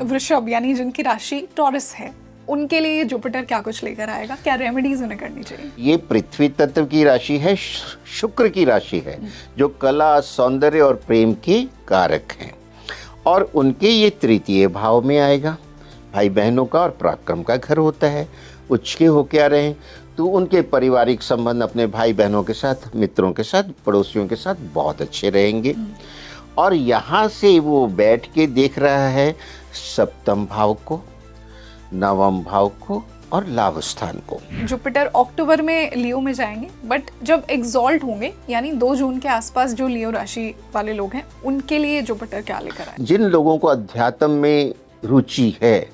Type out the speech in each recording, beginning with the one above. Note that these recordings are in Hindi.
वृषभ यानी जिनकी राशि टॉरस है, उनके लिए जुपिटर क्या कुछ लेकर आएगा, क्या रेमेडीज उन्हें करनी चाहिए? ये पृथ्वी तत्व की राशि है, शुक्र की राशि है, जो कला, सौंदर्य और प्रेम के कारक हैं, और उनके ये तृतीय भाव में आएगा। भाई बहनों का और पराक्रम का घर होता है। उच्च के होके आ रहे हैं तो उनके पारिवारिक संबंध अपने भाई बहनों के साथ, मित्रों के साथ, पड़ोसियों के साथ बहुत अच्छे रहेंगे। और यहाँ से वो बैठ के देख रहा है सप्तम भाव को, नवम भाव को और लाभ स्थान को। जुपिटर अक्टूबर में लियो में जाएंगे, बट जब एग्जॉल्ट होंगे यानी 2 जून के आसपास जो लियो राशि वाले लोग हैं, उनके लिए जुपिटर क्या लेकर आए? जिन लोगों को अध्यात्म में रुचि है,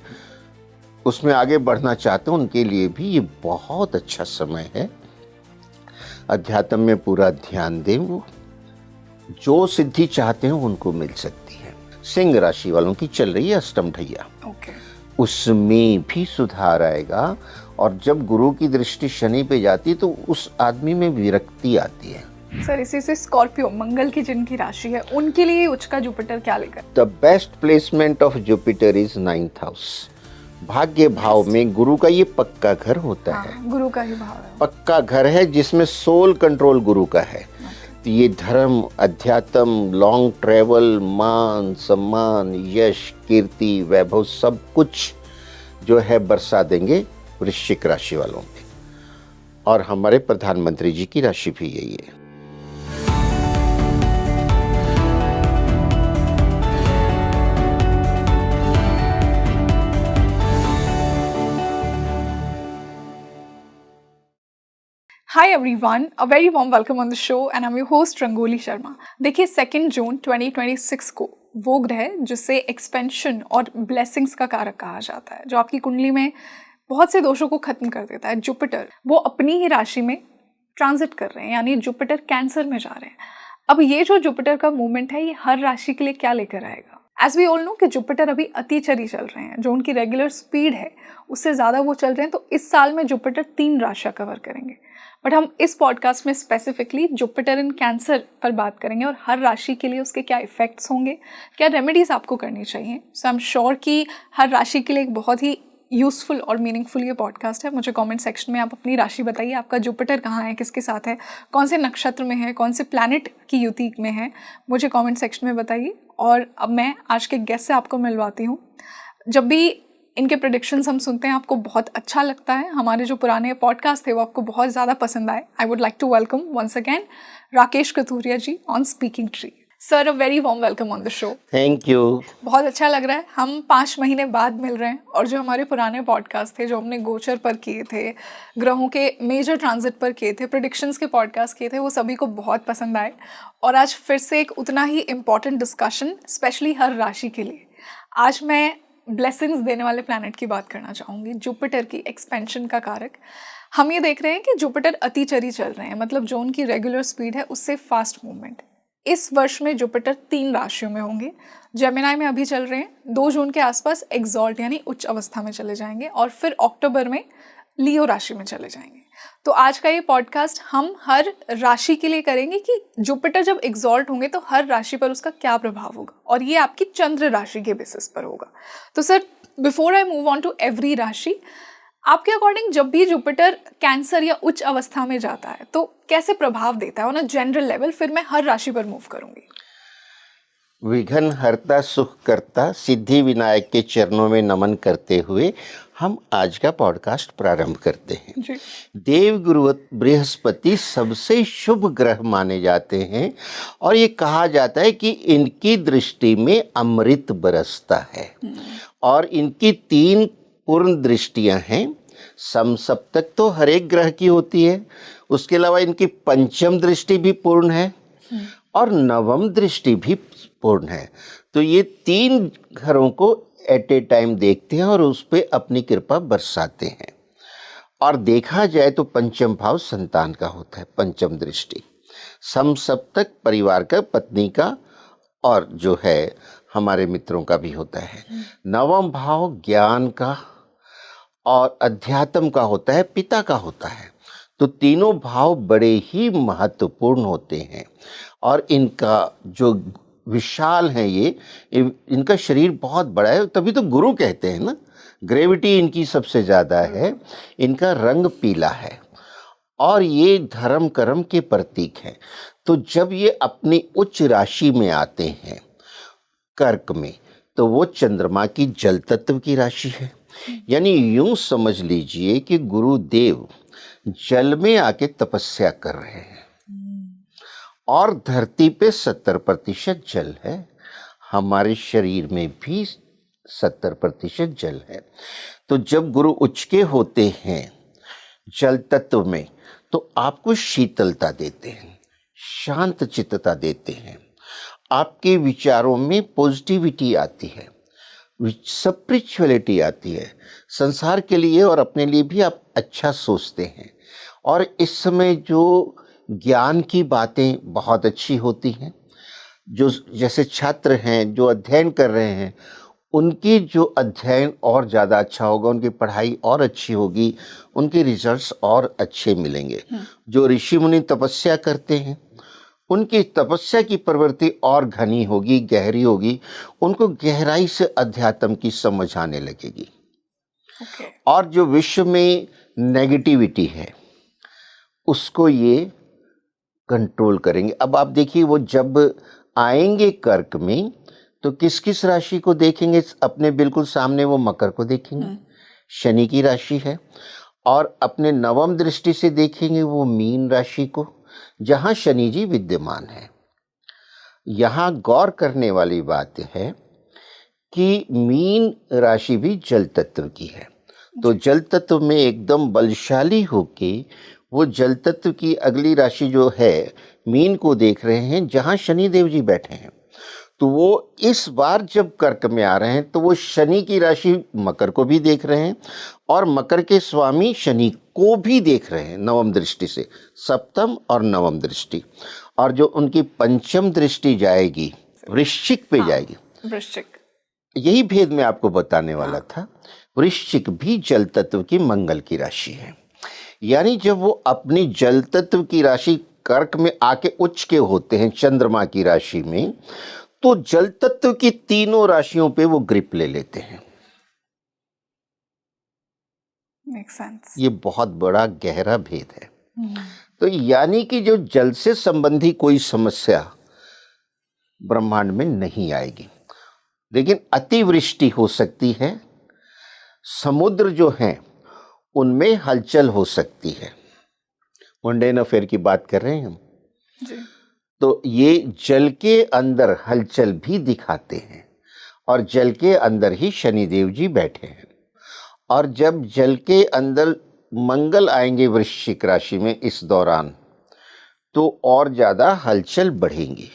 उसमें आगे बढ़ना चाहते हैं, उनके लिए भी ये बहुत अच्छा समय है। अध्यात्म में पूरा ध्यान दें, वो जो सिद्धि चाहते हैं उनको मिल सकती है। सिंह राशि वालों की चल रही है अष्टम ढैया, उसमें भी सुधार आएगा। और जब गुरु की दृष्टि शनि पे जाती है तो उस आदमी में विरक्ति आती है। सर, इसी से स्कॉर्पियो, मंगल की जिनकी राशि है, उनके लिए उच्च का जुपिटर क्या लेकर? The best placement of Jupiter is 9th house. भाग्य भाव में गुरु का ये पक्का घर होता है। गुरु का ही भाव है, पक्का घर है जिसमें सोल कंट्रोल गुरु का है। तो ये धर्म, अध्यात्म, लॉन्ग ट्रेवल, मान सम्मान, यश, कीर्ति, वैभव सब कुछ जो है बरसा देंगे वृश्चिक राशि वालों पे। और हमारे प्रधानमंत्री जी की राशि भी यही है। Hi everyone, a very warm welcome on the show and I'm your host rangoli Sharma. देखिए 2 जून 2026 को वो ग्रह जिससे एक्सपेंशन और ब्लेसिंग्स का कारक कहा जाता है, जो आपकी कुंडली में बहुत से दोषों को खत्म कर देता है, जुपिटर, वो अपनी ही राशि में ट्रांजिट कर रहे हैं, यानी जुपिटर कैंसर में जा रहे हैं। अब ये जो जुपिटर का मूवमेंट है, ये हर राशि के लिए क्या लेकर आएगा? एज वी ऑल नो कि जुपिटर अभी अतिचरी चल रहे हैं, जो उनकी रेगुलर स्पीड है उससे ज़्यादा वो चल रहे हैं। तो इस साल में जुपिटर 3 राशियाँ कवर करेंगे, बट हम इस पॉडकास्ट में स्पेसिफिकली जुपिटर इन कैंसर पर बात करेंगे और हर राशि के लिए उसके क्या इफेक्ट्स होंगे, क्या रेमेडीज आपको करनी चाहिए। सो आई एम श्योर कि हर राशि के लिए एक बहुत ही यूजफुल और मीनिंगफुल ये पॉडकास्ट है। मुझे कमेंट सेक्शन में आप अपनी राशि बताइए, आपका जुपिटर कहाँ है, किसके साथ है, कौन से नक्षत्र में है, कौन से प्लैनेट की युति में है, मुझे कमेंट सेक्शन में बताइए। और अब मैं आज के गेस्ट से आपको मिलवाती हूँ। जब भी इनके प्रेडिक्शंस हम सुनते हैं आपको बहुत अच्छा लगता है, हमारे जो पुराने पॉडकास्ट थे वो आपको बहुत ज़्यादा पसंद आए। I would like to welcome once again Rakesh Kathuria ji on speaking tree. Sir, a very warm welcome on the show. Thank you. बहुत अच्छा लग रहा है, हम 5 महीने बाद मिल रहे हैं और जो हमारे पुराने पॉडकास्ट थे, जो हमने गोचर पर किए थे, ग्रहों के मेजर ट्रांजिट पर किए थे, प्रेडिक्शंस के पॉडकास्ट किए थे, वो सभी को बहुत पसंद आए। और आज फिर से एक उतना ही इम्पॉर्टेंट डिस्कशन, स्पेशली हर राशि के लिए। आज मैं ब्लेसिंग्स देने वाले प्लैनेट की बात करना चाहूँगी, जुपिटर की, एक्सपेंशन का कारक। हम ये देख रहे हैं कि जुपिटर अतिचरी चल रहे हैं, मतलब जो उनकी रेगुलर स्पीड है उससे फास्ट मूवमेंट। इस वर्ष में जुपिटर 3 राशियों में होंगे। जेमिनी में अभी चल रहे हैं, 2 जून के आसपास एग्जॉल्ट यानी उच्च अवस्था में चले जाएंगे और फिर अक्टूबर में लियो राशि में चले जाएंगे। तो आज का ये पॉडकास्ट हम हर राशि के लिए करेंगे कि जुपिटर जब एग्जॉल्ट होंगे तो हर राशि पर उसका क्या प्रभाव होगा, और ये आपकी चंद्र राशि के बेसिस पर होगा। तो sir, before I move on to every राशि, आपके अकॉर्डिंग जब भी जुपिटर कैंसर या उच्च अवस्था में जाता है तो कैसे प्रभाव देता है ऑन अ जनरल लेवल? फिर मैं हर राशि पर मूव करूंगी। विघ्न हरता सुख करता सिद्धि विनायक के चरणों में नमन करते हुए हम आज का पॉडकास्ट प्रारंभ करते हैं जी। देव गुरु बृहस्पति सबसे शुभ ग्रह माने जाते हैं और ये कहा जाता है कि इनकी दृष्टि में अमृत बरसता है। और इनकी 3 पूर्ण दृष्टियां हैं। समसप्तक तो हर एक ग्रह की होती है, उसके अलावा इनकी पंचम दृष्टि भी पूर्ण है और नवम दृष्टि भी पूर्ण है। तो ये 3 घरों को एट ए टाइम देखते हैं और उस पर अपनी कृपा बरसाते हैं। और देखा जाए तो पंचम भाव संतान का होता है, पंचम दृष्टि। समसप्तक परिवार का, पत्नी का और जो है हमारे मित्रों का भी होता है। नवम भाव ज्ञान का और अध्यात्म का होता है, पिता का होता है। तो तीनों भाव बड़े ही महत्वपूर्ण होते हैं और इनका जो विशाल हैं ये, इनका शरीर बहुत बड़ा है, तभी तो गुरु कहते हैं ना। ग्रेविटी इनकी सबसे ज़्यादा है, इनका रंग पीला है और ये धर्म कर्म के प्रतीक हैं। तो जब ये अपनी उच्च राशि में आते हैं कर्क में, तो वो चंद्रमा की जल तत्व की राशि है। यानी यूं समझ लीजिए कि गुरुदेव जल में आके तपस्या कर रहे हैं और धरती पे 70% जल है, हमारे शरीर में भी 70% जल है। तो जब गुरु उच्च के होते हैं जल तत्व में, तो आपको शीतलता देते हैं, शांत चित्तता देते हैं, आपके विचारों में पॉजिटिविटी आती है, स्पिरिचुअलिटी आती है, संसार के लिए और अपने लिए भी आप अच्छा सोचते हैं। और इस समय जो ज्ञान की बातें बहुत अच्छी होती हैं, जो जैसे छात्र हैं जो अध्ययन कर रहे हैं, उनकी जो अध्ययन और ज़्यादा अच्छा होगा, उनकी पढ़ाई और अच्छी होगी, उनके रिजल्ट्स और अच्छे मिलेंगे। जो ऋषि मुनि तपस्या करते हैं, उनकी तपस्या की प्रवृत्ति और घनी होगी, गहरी होगी, उनको गहराई से अध्यात्म की समझ आने लगेगी। और जो विश्व में नेगेटिविटी है उसको ये कंट्रोल करेंगे। अब आप देखिए, वो जब आएंगे कर्क में तो किस किस राशि को देखेंगे? अपने बिल्कुल सामने वो मकर को देखेंगे, शनि की राशि है। और अपने नवम दृष्टि से देखेंगे वो मीन राशि को, जहाँ शनि जी विद्यमान है। यहाँ गौर करने वाली बात है कि मीन राशि भी जल तत्व की है। तो जल तत्व में एकदम बलशाली होके वो जल तत्व की अगली राशि जो है मीन को देख रहे हैं, जहाँ शनि देव जी बैठे हैं। तो वो इस बार जब कर्क में आ रहे हैं तो वो शनि की राशि मकर को भी देख रहे हैं और मकर के स्वामी शनि को भी देख रहे हैं नवम दृष्टि से, सप्तम और नवम दृष्टि। और जो उनकी पंचम दृष्टि जाएगी वृश्चिक पे जाएगी। वृश्चिक, यही भेद मैं आपको बताने वाला था। वृश्चिक भी जल तत्व की मंगल की राशि है। यानी जब वो अपनी जल तत्व की राशि कर्क में आके उच्च के होते हैं चंद्रमा की राशि में, तो जल तत्व की तीनों राशियों पे वो ग्रिप ले लेते हैं। Makes sense. ये बहुत बड़ा गहरा भेद है। तो यानी कि जो जल से संबंधी कोई समस्या ब्रह्मांड में नहीं आएगी, लेकिन अतिवृष्टि हो सकती है, समुद्र जो हैं उनमें हलचल हो सकती है। मुंडेन अफेयर की बात कर रहे हैं हम जी। तो ये जल के अंदर हलचल भी दिखाते हैं और जल के अंदर ही शनिदेव जी बैठे हैं। और जब जल के अंदर मंगल आएंगे वृश्चिक राशि में इस दौरान, तो और ज़्यादा हलचल बढ़ेंगी।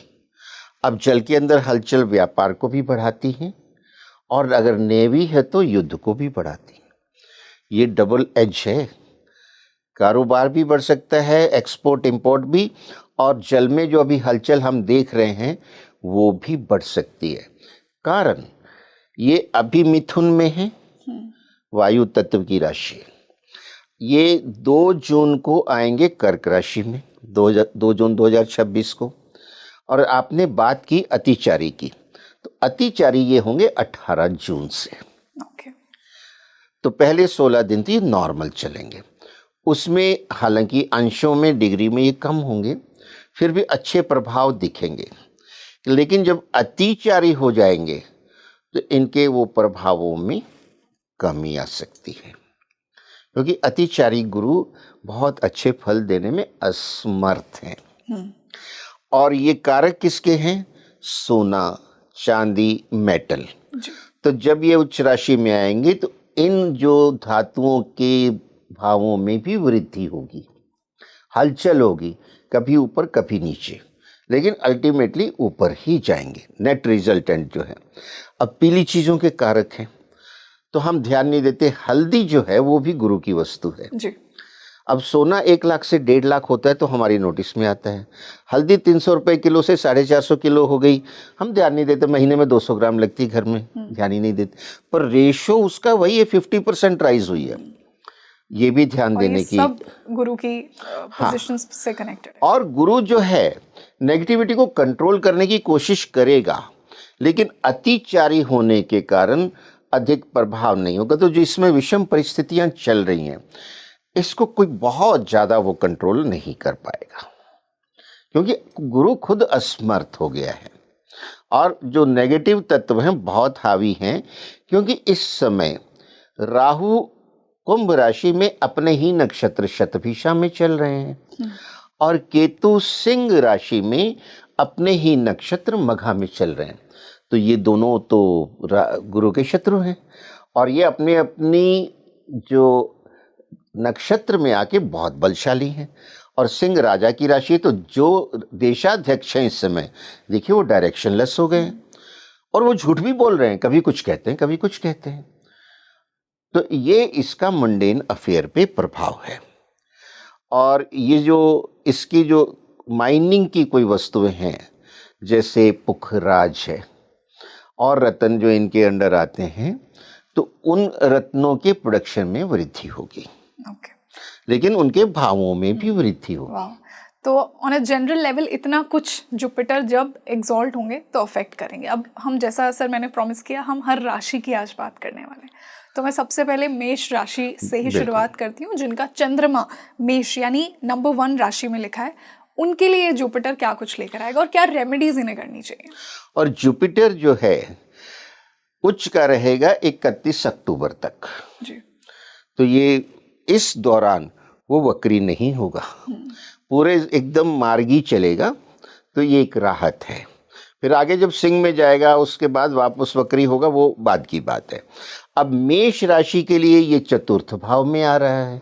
अब जल के अंदर हलचल व्यापार को भी बढ़ाती है और अगर नेवी है तो युद्ध को भी बढ़ाती है। ये डबल एज है, कारोबार भी बढ़ सकता है, एक्सपोर्ट इंपोर्ट भी, और जल में जो अभी हलचल हम देख रहे हैं वो भी बढ़ सकती है। कारण ये अभी मिथुन में है, वायु तत्व की राशि। ये 2 जून को आएंगे कर्क राशि में, 2 जून 2026 को। और आपने बात की अतिचारी की, तो अतिचारी ये होंगे 18 जून से। ओके। तो पहले 16 दिन तो ये नॉर्मल चलेंगे, उसमें हालांकि अंशों में डिग्री में ये कम होंगे, फिर भी अच्छे प्रभाव दिखेंगे। लेकिन जब अतिचारी हो जाएंगे तो इनके वो प्रभावों में कमी आ सकती है, क्योंकि अतिचारी गुरु बहुत अच्छे फल देने में असमर्थ हैं। और ये कारक किसके हैं? सोना, चांदी, मेटल। तो जब ये उच्च राशि में आएंगे तो इन जो धातुओं के भावों में भी वृद्धि होगी, हलचल होगी, कभी ऊपर कभी नीचे, लेकिन अल्टीमेटली ऊपर ही जाएंगे। नेट रिजल्टेंट जो है। अब पीली चीज़ों के कारक हैं तो हम ध्यान नहीं देते। हल्दी जो है वो भी गुरु की वस्तु है जी। अब सोना 1 लाख से 1.5 लाख होता है तो हमारी नोटिस में आता है। हल्दी 300 रुपये किलो से 450 किलो हो गई, हम ध्यान नहीं देते। महीने में 200 ग्राम लगती है घर में, ध्यान ही नहीं देते। पर रेशो उसका वही है, 50% राइज हुई है। ये भी ध्यान और ये देने की। सब गुरु की पोजीशंस से कनेक्टेड है। और गुरु जो है नेगेटिविटी को कंट्रोल करने की कोशिश करेगा, लेकिन अतिचारी होने के कारण अधिक प्रभाव नहीं होगा। तो जो इसमें विषम परिस्थितियां चल रही हैं, इसको कोई बहुत ज़्यादा वो कंट्रोल नहीं कर पाएगा, क्योंकि गुरु खुद असमर्थ हो गया है। और जो नेगेटिव तत्व हैं बहुत हावी हैं, क्योंकि इस समय राहु कुंभ राशि में अपने ही नक्षत्र शतभिषा में चल रहे हैं और केतु सिंह राशि में अपने ही नक्षत्र मघा में चल रहे हैं। तो ये दोनों तो गुरु के शत्रु हैं और ये अपने अपनी जो नक्षत्र में आके बहुत बलशाली हैं। और सिंह राजा की राशि है, तो जो देशाध्यक्ष हैं इस समय देखिए वो डायरेक्शनलेस हो गए हैं और वो झूठ भी बोल रहे हैं, कभी कुछ कहते हैं कभी कुछ कहते हैं। तो ये इसका मंडेन अफेयर पे प्रभाव है। और ये जो इसकी जो माइनिंग की कोई वस्तुएं हैं, जैसे पुखराज है और रत्न जो इनके अंडर आते हैं, तो उन रत्नों के प्रोडक्शन में वृद्धि होगी। ओके। लेकिन उनके भावों में भी वृद्धि होगी। वाह। तो ऑन अ जनरल लेवल इतना कुछ जुपिटर जब एग्जॉल्ट होंगे तो अफेक्ट करेंगे। अब हम जैसा सर मैंने प्रॉमिस किया, हम हर राशि की आज बात करने वाले हैं। तो मैं सबसे पहले मेष राशि से ही शुरुआत करती हूँ, जिनका चंद्रमा मेष यानी नंबर 1 राशि में लिखा है। उनके लिए जुपिटर क्या कुछ लेकर आएगा और क्या रेमेडीज इन्हें करनी चाहिए? और जुपिटर जो है उच्च का रहेगा 31 अक्टूबर तक जी। तो ये इस दौरान वो वक्री नहीं होगा, पूरे एकदम मार्गी चलेगा। तो ये एक राहत है। फिर आगे जब सिंह में जाएगा उसके बाद वापस वक्री होगा, वो बाद की बात है। अब मेष राशि के लिए ये चतुर्थ भाव में आ रहा है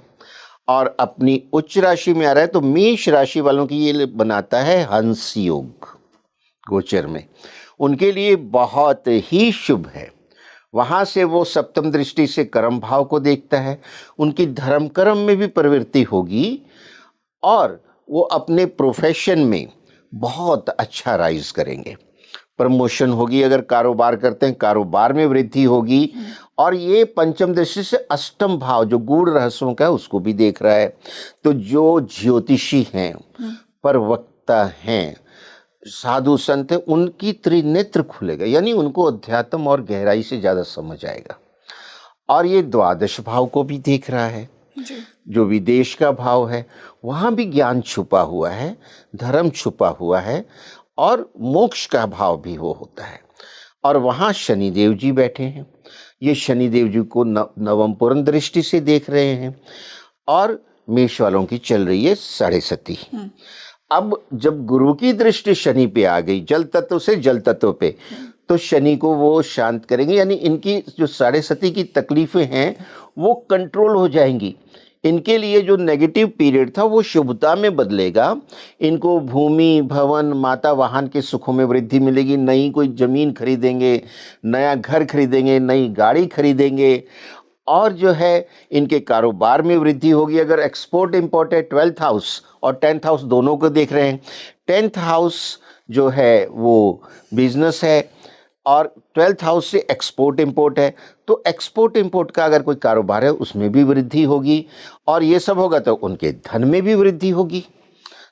और अपनी उच्च राशि में आ रहा है। तो मेष राशि वालों की ये बनाता है हंस योग गोचर में, उनके लिए बहुत ही शुभ है। वहाँ से वो सप्तम दृष्टि से कर्म भाव को देखता है, उनकी धर्म कर्म में भी प्रवृत्ति होगी और वो अपने प्रोफेशन में बहुत अच्छा राइज करेंगे। प्रमोशन होगी, अगर कारोबार करते हैं कारोबार में वृद्धि होगी। और ये पंचम दृष्टि से अष्टम भाव जो गूढ़ रहस्यों का है उसको भी देख रहा है। तो जो ज्योतिषी हैं, प्रवक्ता हैं, साधु संत हैं, उनकी त्रिनेत्र खुलेगा, यानी उनको अध्यात्म और गहराई से ज़्यादा समझ आएगा। और ये द्वादश भाव को भी देख रहा है जी। जो विदेश का भाव है, वहाँ भी ज्ञान छुपा हुआ है, धर्म छुपा हुआ है और मोक्ष का भाव भी वो होता है। और वहाँ शनिदेव जी बैठे हैं, ये शनिदेव जी को नवम पूर्ण दृष्टि से देख रहे हैं। और मेष वालों की चल रही है 7.5। अब जब गुरु की दृष्टि शनि पे आ गई, जल तत्व से जल तत्व पे, तो शनि को वो शांत करेंगे, यानी इनकी जो 7.5 की तकलीफें हैं वो कंट्रोल हो जाएंगी। इनके लिए जो नेगेटिव पीरियड था वो शुभता में बदलेगा। इनको भूमि भवन माता वाहन के सुखों में वृद्धि मिलेगी, नई कोई जमीन खरीदेंगे, नया घर खरीदेंगे, नई गाड़ी खरीदेंगे। और जो है इनके कारोबार में वृद्धि होगी। अगर एक्सपोर्ट इंपोर्ट है, 12th हाउस और 10th हाउस दोनों को देख रहे हैं। 10th हाउस जो है वो बिजनेस है और 12th हाउस से एक्सपोर्ट इंपोर्ट है। तो एक्सपोर्ट इंपोर्ट का अगर कोई कारोबार है उसमें भी वृद्धि होगी और ये सब होगा तो उनके धन में भी वृद्धि होगी।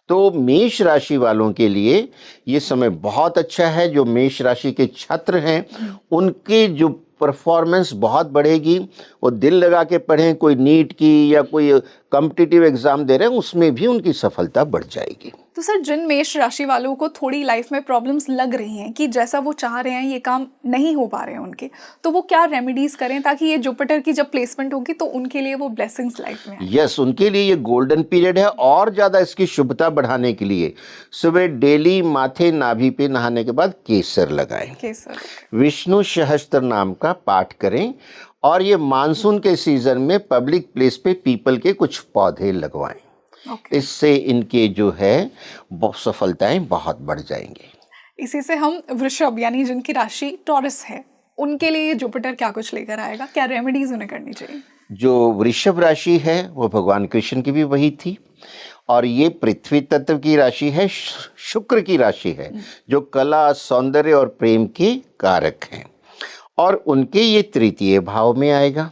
तो मेष राशि वालों के लिए ये समय बहुत अच्छा है। जो मेष राशि के छात्र हैं उनके जो परफॉर्मेंस बहुत बढ़ेगी। वो दिल लगा के पढ़ें, कोई नीट की या कोई कॉम्पिटिटिव एग्जाम दे रहे हैं उसमें भी उनकी सफलता बढ़ जाएगी। तो सर जिन मेष राशि वालों को थोड़ी लाइफ में प्रॉब्लम्स लग रही हैं कि जैसा वो चाह रहे हैं ये काम नहीं हो पा रहे हैं उनके, तो वो क्या रेमेडीज करें ताकि ये जुपिटर की जब प्लेसमेंट होगी तो उनके लिए वो ब्लेसिंग्स लाइफ में आए? यस, उनके लिए ये गोल्डन पीरियड है। और ज़्यादा इसकी शुभता बढ़ाने के लिए सुबह डेली माथे नाभि पे नहाने के बाद केसर लगाएं, केसर, विष्णु सहस्त्र नाम का पाठ करें और ये मानसून के सीजन में पब्लिक प्लेस पे पीपल के कुछ पौधे लगवाएं। इससे इनके जो है सफलताएं बहुत बढ़ जाएंगी। इसी से हम वृषभ यानी जिनकी राशि टॉरस है उनके लिए जुपिटर क्या कुछ लेकर आएगा, क्या रेमेडीज उन्हें करनी चाहिए? जो वृषभ राशि है वो भगवान कृष्ण की भी वही थी और ये पृथ्वी तत्व की राशि है, शुक्र की राशि है जो कला सौंदर्य और प्रेम के कारक हैं। और उनके ये तृतीय भाव में आएगा।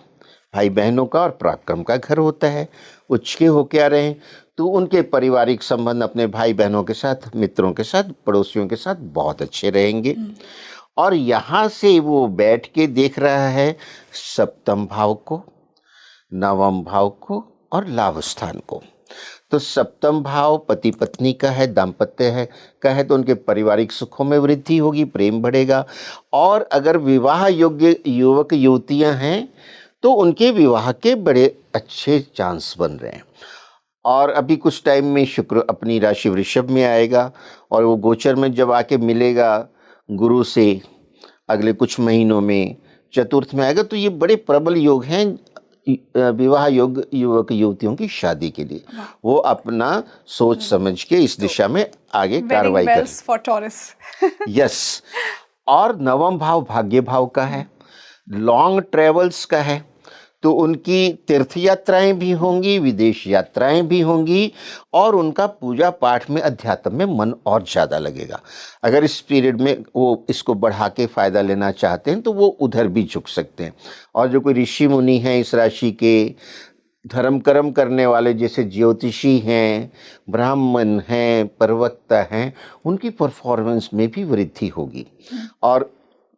भाई बहनों का और पराक्रम का घर होता है। उच्च के होके आ रहे हैं तो उनके पारिवारिक संबंध अपने भाई बहनों के साथ, मित्रों के साथ, पड़ोसियों के साथ बहुत अच्छे रहेंगे। और यहाँ से वो बैठ के देख रहा है सप्तम भाव को, नवम भाव को और लाभ स्थान को। तो सप्तम भाव पति पत्नी का है, दाम्पत्य है का है, तो उनके पारिवारिक सुखों में वृद्धि होगी, प्रेम बढ़ेगा। और अगर विवाह योग्य युवक युवतियां हैं तो उनके विवाह के बड़े अच्छे चांस बन रहे हैं। और अभी कुछ टाइम में शुक्र अपनी राशि वृषभ में आएगा और वो गोचर में जब आके मिलेगा गुरु से अगले कुछ महीनों में चतुर्थ में आएगा, तो ये बड़े प्रबल योग हैं विवाह योग्य युवक युवतियों की शादी के लिए। वो अपना सोच समझ के इस दिशा में आगे कार्रवाई करें। For taurus. यस। और नवम भाव भाग्य भाव का है, लॉन्ग ट्रेवल्स का है, तो उनकी तीर्थ यात्राएं भी होंगी, विदेश यात्राएं भी होंगी और उनका पूजा पाठ में, अध्यात्म में मन और ज़्यादा लगेगा। अगर इस पीरियड में वो इसको बढ़ा के फ़ायदा लेना चाहते हैं तो वो उधर भी झुक सकते हैं। और जो कोई ऋषि मुनि हैं इस राशि के, धर्म कर्म करने वाले, जैसे ज्योतिषी हैं, ब्राह्मण हैं, प्रवक्ता हैं, उनकी परफॉर्मेंस में भी वृद्धि होगी। और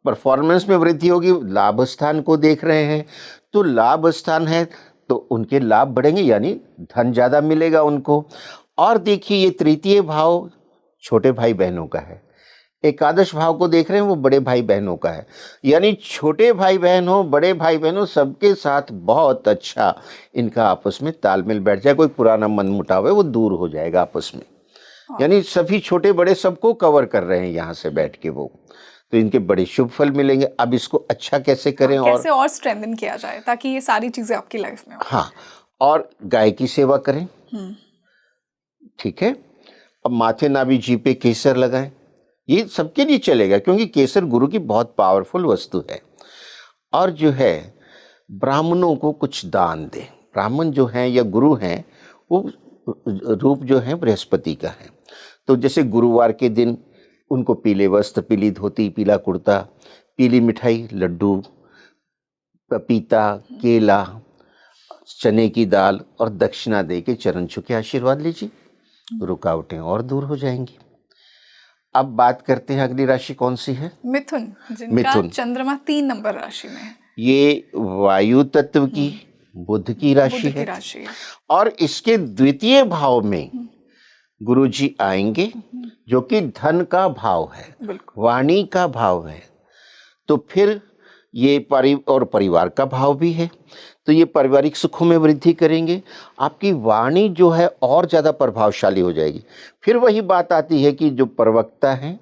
परफॉर्मेंस में वृद्धि होगी, लाभ स्थान को देख रहे हैं तो लाभ स्थान है तो उनके लाभ बढ़ेंगे, यानी धन ज़्यादा मिलेगा उनको। और देखिए ये तृतीय भाव छोटे भाई बहनों का है, एकादश भाव को देख रहे हैं वो बड़े भाई बहनों का है, यानी छोटे भाई बहन हो, बड़े भाई बहन हो, सबके साथ बहुत अच्छा इनका आपस में तालमेल बैठ जाए। कोई पुराना मनमुटाव है वो दूर हो जाएगा आपस में, यानी सभी छोटे बड़े सबको कवर कर रहे हैं यहाँ से बैठ के वो, तो इनके बड़े शुभ फल मिलेंगे। अब इसको अच्छा कैसे करें कैसे और स्ट्रेंथन किया जाए ताकि ये सारी चीजें आपकी लाइफ में हो? हाँ, और गाय की सेवा करें, ठीक है। अब माथे नाभि जी पे केसर लगाएं, ये सबके लिए चलेगा क्योंकि केसर गुरु की बहुत पावरफुल वस्तु है। और जो है ब्राह्मणों को कुछ दान दें। ब्राह्मण जो हैं या गुरु हैं वो रूप जो है बृहस्पति का है, तो जैसे गुरुवार के दिन उनको पीले वस्त्र, पीली धोती, पीला कुर्ता, पीली मिठाई, लड्डू, पपीता, केला, चने की दाल और दक्षिणा दे के चरण छू के आशीर्वाद लीजिए, रुकावटें और दूर हो जाएंगी। अब बात करते हैं अगली राशि कौन सी है? मिथुन, जिनका मिथुन। चंद्रमा 3 नंबर राशि में है। ये वायु तत्व की बुध की राशि बुध की है राशि है। और इसके द्वितीय भाव में गुरु जी आएंगे जो कि धन का भाव है, बिल्कुल। वाणी का भाव है। तो फिर ये परिवार का भाव भी है, तो ये पारिवारिक सुखों में वृद्धि करेंगे। आपकी वाणी जो है और ज़्यादा प्रभावशाली हो जाएगी। फिर वही बात आती है कि जो प्रवक्ता हैं,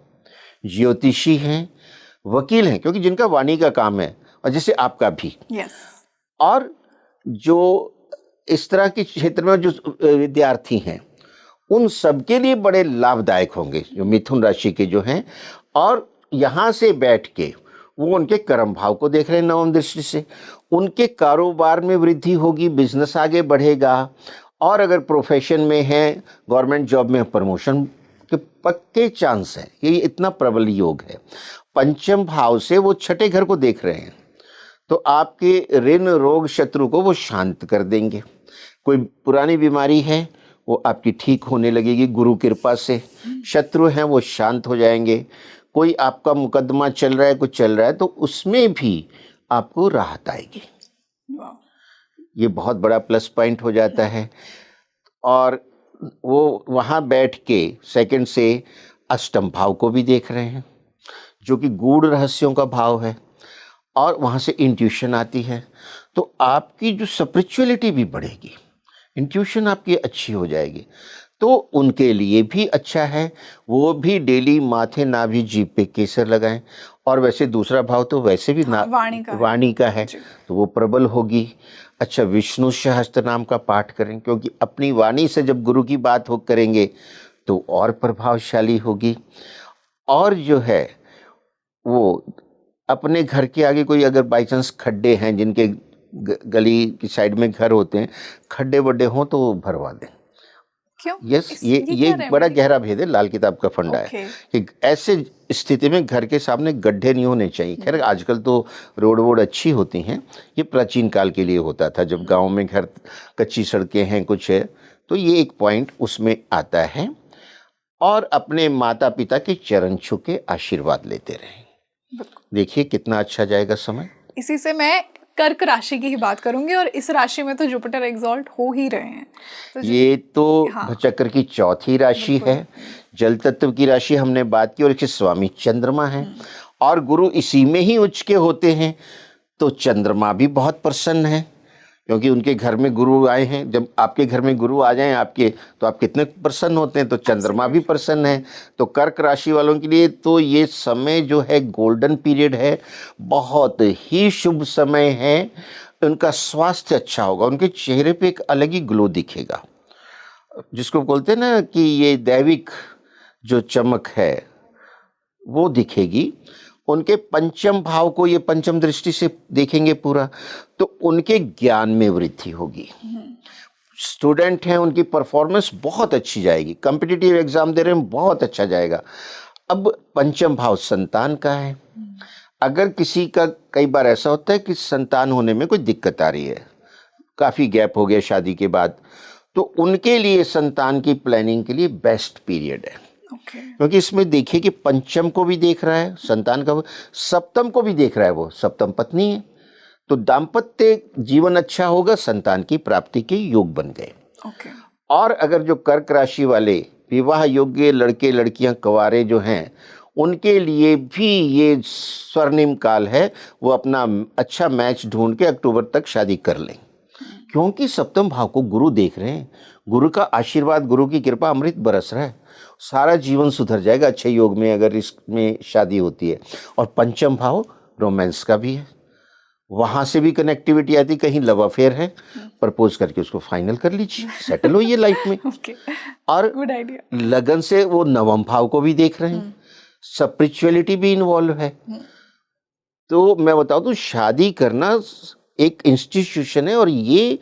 ज्योतिषी हैं, वकील हैं, क्योंकि जिनका वाणी का काम है, और जैसे आपका भी, यस। और जो इस तरह के क्षेत्र में जो विद्यार्थी हैं उन सबके लिए बड़े लाभदायक होंगे जो मिथुन राशि के जो हैं। और यहाँ से बैठ के वो उनके कर्म भाव को देख रहे हैं नवम दृष्टि से, उनके कारोबार में वृद्धि होगी, बिजनेस आगे बढ़ेगा। और अगर प्रोफेशन में है, गवर्नमेंट जॉब में, प्रमोशन के पक्के चांस हैं। ये इतना प्रबल योग है। पंचम भाव से वो छठे घर को देख रहे हैं, तो आपके ऋण रोग शत्रु को वो शांत कर देंगे। कोई पुरानी बीमारी है वो आपकी ठीक होने लगेगी गुरु कृपा से, शत्रु हैं वो शांत हो जाएंगे। कोई आपका मुकदमा चल रहा है, कुछ चल रहा है, तो उसमें भी आपको राहत आएगी। ये बहुत बड़ा प्लस पॉइंट हो जाता है। और वो वहाँ बैठ के सेकंड से अष्टम भाव को भी देख रहे हैं जो कि गूढ़ रहस्यों का भाव है, और वहाँ से इंट्यूशन आती है, तो आपकी जो स्पिरिचुअलिटी भी बढ़ेगी, इंट्यूशन आपकी अच्छी हो जाएगी। तो उनके लिए भी अच्छा है, वो भी डेली माथे नाभि जीभ पे केसर लगाएं। और वैसे दूसरा भाव तो वैसे भी वाणी का है, तो वो प्रबल होगी। अच्छा, विष्णु सहस्त्र नाम का पाठ करें, क्योंकि अपनी वाणी से जब गुरु की बात हो करेंगे तो और प्रभावशाली होगी। और जो है वो अपने घर के आगे कोई अगर बाई चांस खड्डे हैं, जिनके गली की साइड में घर होते हैं, खड्डे वड्डे हों तो वो भरवा दें। क्यों? यस, ये क्या एक बड़ा रेमेडी? गहरा भेद है, लाल किताब का फंडा है ओके। कि ऐसे स्थिति में घर के सामने गड्ढे नहीं होने चाहिए। खैर आजकल तो रोड वोड अच्छी होती हैं, ये प्राचीन काल के लिए होता था जब गांव में घर कच्ची सड़कें हैं कुछ है, तो ये एक पॉइंट उसमें आता है। और अपने माता पिता के चरण छू के आशीर्वाद लेते रहें। बिल्कुल। देखिए कितना अच्छा जाएगा समय। इसी से मैं कर्क राशि की ही बात करूंगी, और इस राशि में तो जुपिटर एग्जॉल्ट हो ही रहे हैं, तो ये तो हाँ। चक्र की चौथी राशि बिल्कुल। है, जल तत्व की राशि हमने बात की, और इसके स्वामी चंद्रमा है और गुरु इसी में ही उच्च के होते हैं, तो चंद्रमा भी बहुत प्रसन्न है क्योंकि उनके घर में गुरु आए हैं। जब आपके घर में गुरु आ जाएं आपके, तो आप कितने प्रसन्न होते हैं, तो चंद्रमा भी प्रसन्न है। तो कर्क राशि वालों के लिए तो ये समय जो है गोल्डन पीरियड है, बहुत ही शुभ समय है। उनका स्वास्थ्य अच्छा होगा, उनके चेहरे पे एक अलग ही ग्लो दिखेगा, जिसको बोलते हैं ना कि ये दैविक जो चमक है वो दिखेगी। उनके पंचम भाव को ये पंचम दृष्टि से देखेंगे पूरा, तो उनके ज्ञान में वृद्धि होगी। स्टूडेंट हैं, उनकी परफॉर्मेंस बहुत अच्छी जाएगी, कॉम्पिटिटिव एग्जाम दे रहे हैं बहुत अच्छा जाएगा। अब पंचम भाव संतान का है। अगर किसी का कई बार ऐसा होता है कि संतान होने में कोई दिक्कत आ रही है, काफ़ी गैप हो गया शादी के बाद, तो उनके लिए संतान की प्लानिंग के लिए बेस्ट पीरियड है। ओके। क्योंकि इसमें देखिए कि पंचम को भी देख रहा है संतान का, सप्तम को भी देख रहा है, वो सप्तम पत्नी है, तो दाम्पत्य जीवन अच्छा होगा, संतान की प्राप्ति के योग बन गए। ओके। और अगर जो कर्क राशि वाले विवाह योग्य लड़के लड़कियां कवारे जो हैं, उनके लिए भी ये स्वर्णिम काल है, वो अपना अच्छा मैच ढूंढ के अक्टूबर तक शादी कर लें, क्योंकि सप्तम भाव को गुरु देख रहे हैं। गुरु का आशीर्वाद, गुरु की कृपा अमृत बरस रहा है, सारा जीवन सुधर जाएगा अच्छे योग में अगर इसमें शादी होती है। और पंचम भाव रोमांस का भी है, वहाँ से भी कनेक्टिविटी आती, कहीं लव अफेयर है, प्रपोज करके उसको फाइनल कर लीजिए, सेटल होइए लाइफ में। ओके। और गुड आइडिया। लगन से वो नवम भाव को भी देख रहे हैं, स्पिरिचुअलिटी भी इन्वॉल्व है। तो मैं बताऊं तो शादी करना एक इंस्टीट्यूशन है, और ये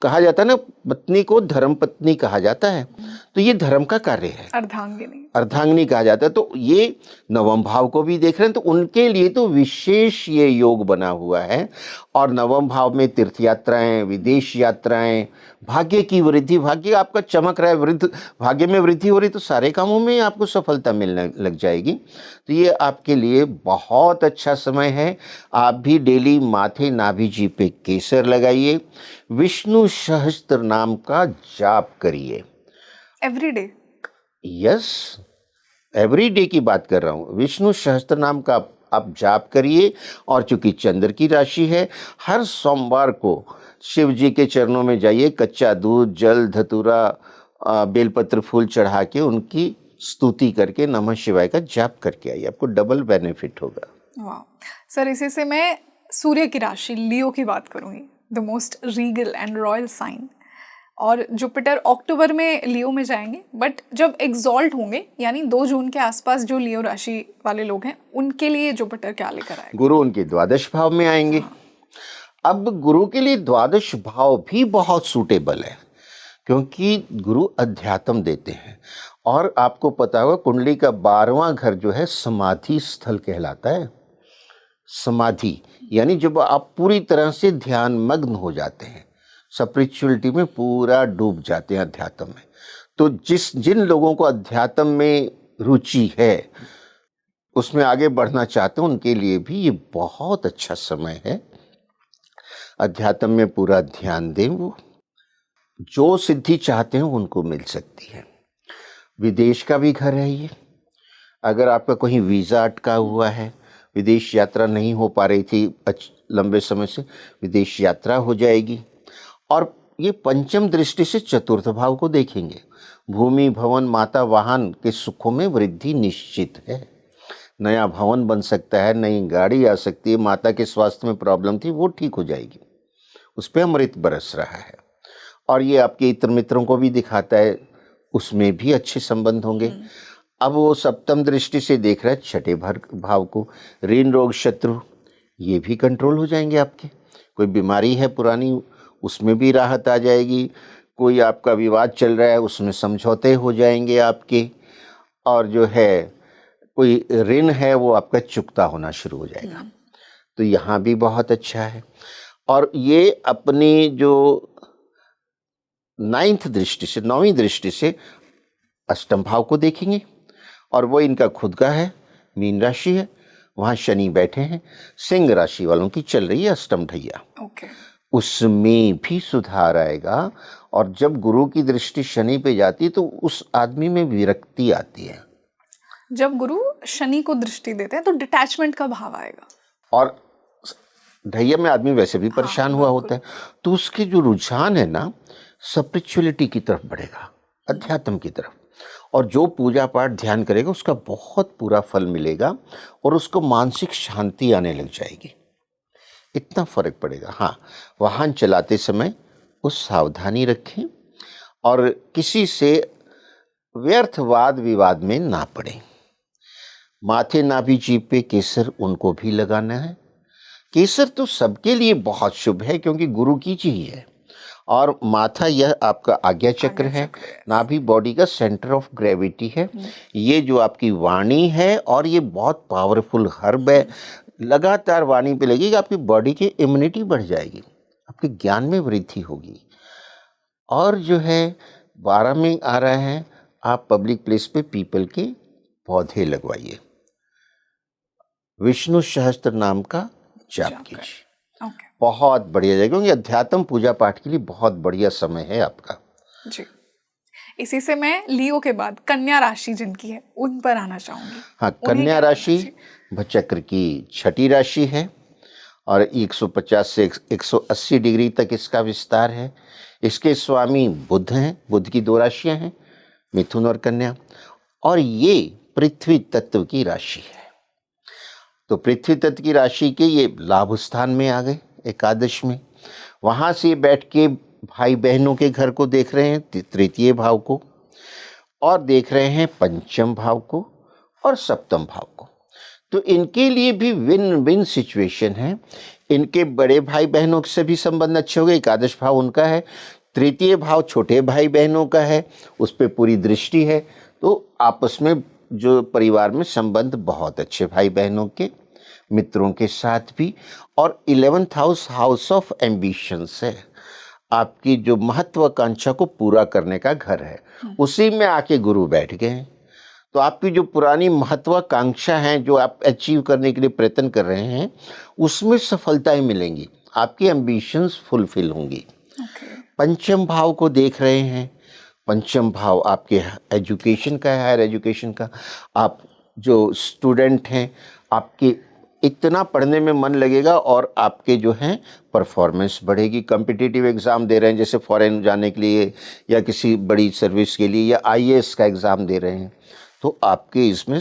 कहा जाता है ना, पत्नी को धर्म पत्नी कहा जाता है, तो ये धर्म का कार्य है, अर्धांगिनी। अर्धांगिनी कहा जाता है। तो ये नवम भाव को भी देख रहे हैं, तो उनके लिए तो विशेष ये योग बना हुआ है। और नवम भाव में तीर्थ यात्राएं, विदेश यात्राएं, भाग्य की वृद्धि, भाग्य आपका चमक रहा है, वृद्धि भाग्य में वृद्धि हो रही, तो सारे कामों में आपको सफलता मिलने लग जाएगी। तो ये आपके लिए बहुत अच्छा समय है। आप भी डेली माथे नाभि जी पे केसर लगाइए, विष्णु सहस्त्र नाम का जाप करिए every day. Yes, every day की बात कर रहा हूँ। विष्णु सहस्त्र नाम का आप जाप करिए। और चूंकि चंद्र की राशि है, हर सोमवार को शिव जी के चरणों में जाइए, कच्चा दूध, जल, धतूरा, बेलपत्र फूल चढ़ा के उनकी स्तुति करके नमः शिवाय का जाप करके आइए, आपको डबल बेनिफिट होगा। वाह सर, इसी से मैं सूर्य की राशि लियो की बात करूंगी, the most regal and royal sign. और जुपिटर अक्टूबर में लियो में जाएंगे, बट जब एग्जॉल्ट होंगे यानी 2 जून के आसपास जो लियो राशि वाले लोग हैं, उनके लिए जुपिटर क्या लेकर आएगा? गुरु उनके द्वादश भाव में आएंगे। अब गुरु के लिए द्वादश भाव भी बहुत सूटेबल है, क्योंकि गुरु अध्यात्म देते हैं। और आपको पता होगा कुंडली का 12वां घर जो है समाधि स्थल कहलाता है। समाधि यानी जब आप पूरी तरह से ध्यान मग्न हो जाते हैं, स्पिरिचुअलिटी में पूरा डूब जाते हैं, अध्यात्म में। तो जिन लोगों को अध्यात्म में रुचि है, उसमें आगे बढ़ना चाहते हैं, उनके लिए भी ये बहुत अच्छा समय है। अध्यात्म में पूरा ध्यान दें, वो जो सिद्धि चाहते हैं उनको मिल सकती है। विदेश का भी घर है ये। अगर आपका कहीं वीज़ा अटका हुआ है, विदेश यात्रा नहीं हो पा रही थी लंबे समय से, विदेश यात्रा हो जाएगी। और ये पंचम दृष्टि से चतुर्थ भाव को देखेंगे, भूमि, भवन, माता, वाहन के सुखों में वृद्धि निश्चित है। नया भवन बन सकता है, नई गाड़ी आ सकती है, माता के स्वास्थ्य में प्रॉब्लम थी वो ठीक हो जाएगी, उस पर अमृत बरस रहा है। और ये आपके इतर मित्रों को भी दिखाता है, उसमें भी अच्छे संबंध होंगे। अब वो सप्तम दृष्टि से देख रहा है छठे भाव को, ऋण, रोग, शत्रु ये भी कंट्रोल हो जाएंगे आपके। कोई बीमारी है पुरानी, उसमें भी राहत आ जाएगी। कोई आपका विवाद चल रहा है उसमें समझौते हो जाएंगे आपके, और जो है कोई ऋण है वो आपका चुकता होना शुरू हो जाएगा। तो यहाँ भी बहुत अच्छा है। और ये अपनी जो नौवीं दृष्टि से अष्टम भाव को देखेंगे, और वो इनका खुद का है, मीन राशि है, वहाँ शनि बैठे हैं। सिंह राशि वालों की चल रही है अष्टम ढैया, उसमें भी सुधार आएगा। और जब गुरु की दृष्टि शनि पे जाती है तो उस आदमी में विरक्ति आती है। जब गुरु शनि को दृष्टि देते हैं तो डिटैचमेंट का भाव आएगा, और ढैया में आदमी वैसे भी परेशान हुआ होता है, तो उसके जो रुझान है ना स्पिरिचुअलिटी की तरफ बढ़ेगा, अध्यात्म की तरफ। और जो पूजा पाठ ध्यान करेगा उसका बहुत पूरा फल मिलेगा, और उसको मानसिक शांति आने लग जाएगी। इतना फर्क पड़ेगा। हाँ, वाहन चलाते समय उस सावधानी रखें, और किसी से व्यर्थ वाद विवाद में ना पड़े। माथे नाभि जीभ पे केसर उनको भी लगाना है। केसर तो सबके लिए बहुत शुभ है, क्योंकि गुरु की चीज है। और माथा यह आपका आज्ञा चक्र है, नाभि बॉडी का सेंटर ऑफ ग्रेविटी है। ये जो आपकी वाणी है, और ये बहुत पावरफुल हर्ब है। लगातार वाणी पे लगेगी, आपकी बॉडी की इम्यूनिटी बढ़ जाएगी, आपके ज्ञान में वृद्धि होगी। और जो है 12 में आ रहा है, आप पब्लिक प्लेस पे पीपल के पौधे लगवाइए, विष्णु सहस्त्र नाम का जाप कीजिए, बहुत बढ़िया जाएगा। क्योंकि अध्यात्म पूजा पाठ के लिए बहुत बढ़िया समय है आपका जी। इसी से मैं लियो के बाद कन्या राशि जिनकी है उन पर आना चाहूंगी। हाँ, कन्या राशि भचक्र की छठी राशि है, और 150 से 180 डिग्री तक इसका विस्तार है। इसके स्वामी बुध हैं, बुध की 2 राशियां हैं, मिथुन और कन्या। और ये पृथ्वी तत्व की राशि है। तो पृथ्वी तत्व की राशि के ये लाभ स्थान में आ गए, एकादश में। वहाँ से बैठ के भाई बहनों के घर को देख रहे हैं, तृतीय भाव को, और देख रहे हैं पंचम भाव को और सप्तम भाव को। तो इनके लिए भी विन विन सिचुएशन है। इनके बड़े भाई बहनों से भी संबंध अच्छे हो गए, एकादश भाव उनका है। तृतीय भाव छोटे भाई बहनों का है, उस पर पूरी दृष्टि है। तो आपस में जो परिवार में संबंध बहुत अच्छे, भाई बहनों के, मित्रों के साथ भी। और 11th हाउस ऑफ एम्बिशंस है, आपकी जो महत्वाकांक्षा को पूरा करने का घर है, उसी में आके गुरु बैठ गए हैं। तो आपकी जो पुरानी महत्वाकांक्षा है, जो आप अचीव करने के लिए प्रयत्न कर रहे हैं, उसमें सफलताएं मिलेंगी, आपकी एम्बिशंस फुलफिल होंगी। पंचम भाव को देख रहे हैं, पंचम भाव आपके एजुकेशन का है, हायर एजुकेशन का। आप जो स्टूडेंट हैं, आपके इतना पढ़ने में मन लगेगा, और आपके जो हैं परफॉर्मेंस बढ़ेगी। कॉम्पिटिटिव एग्ज़ाम दे रहे हैं, जैसे फॉरेन जाने के लिए या किसी बड़ी सर्विस के लिए, या आईएएस का एग्ज़ाम दे रहे हैं, तो आपके इसमें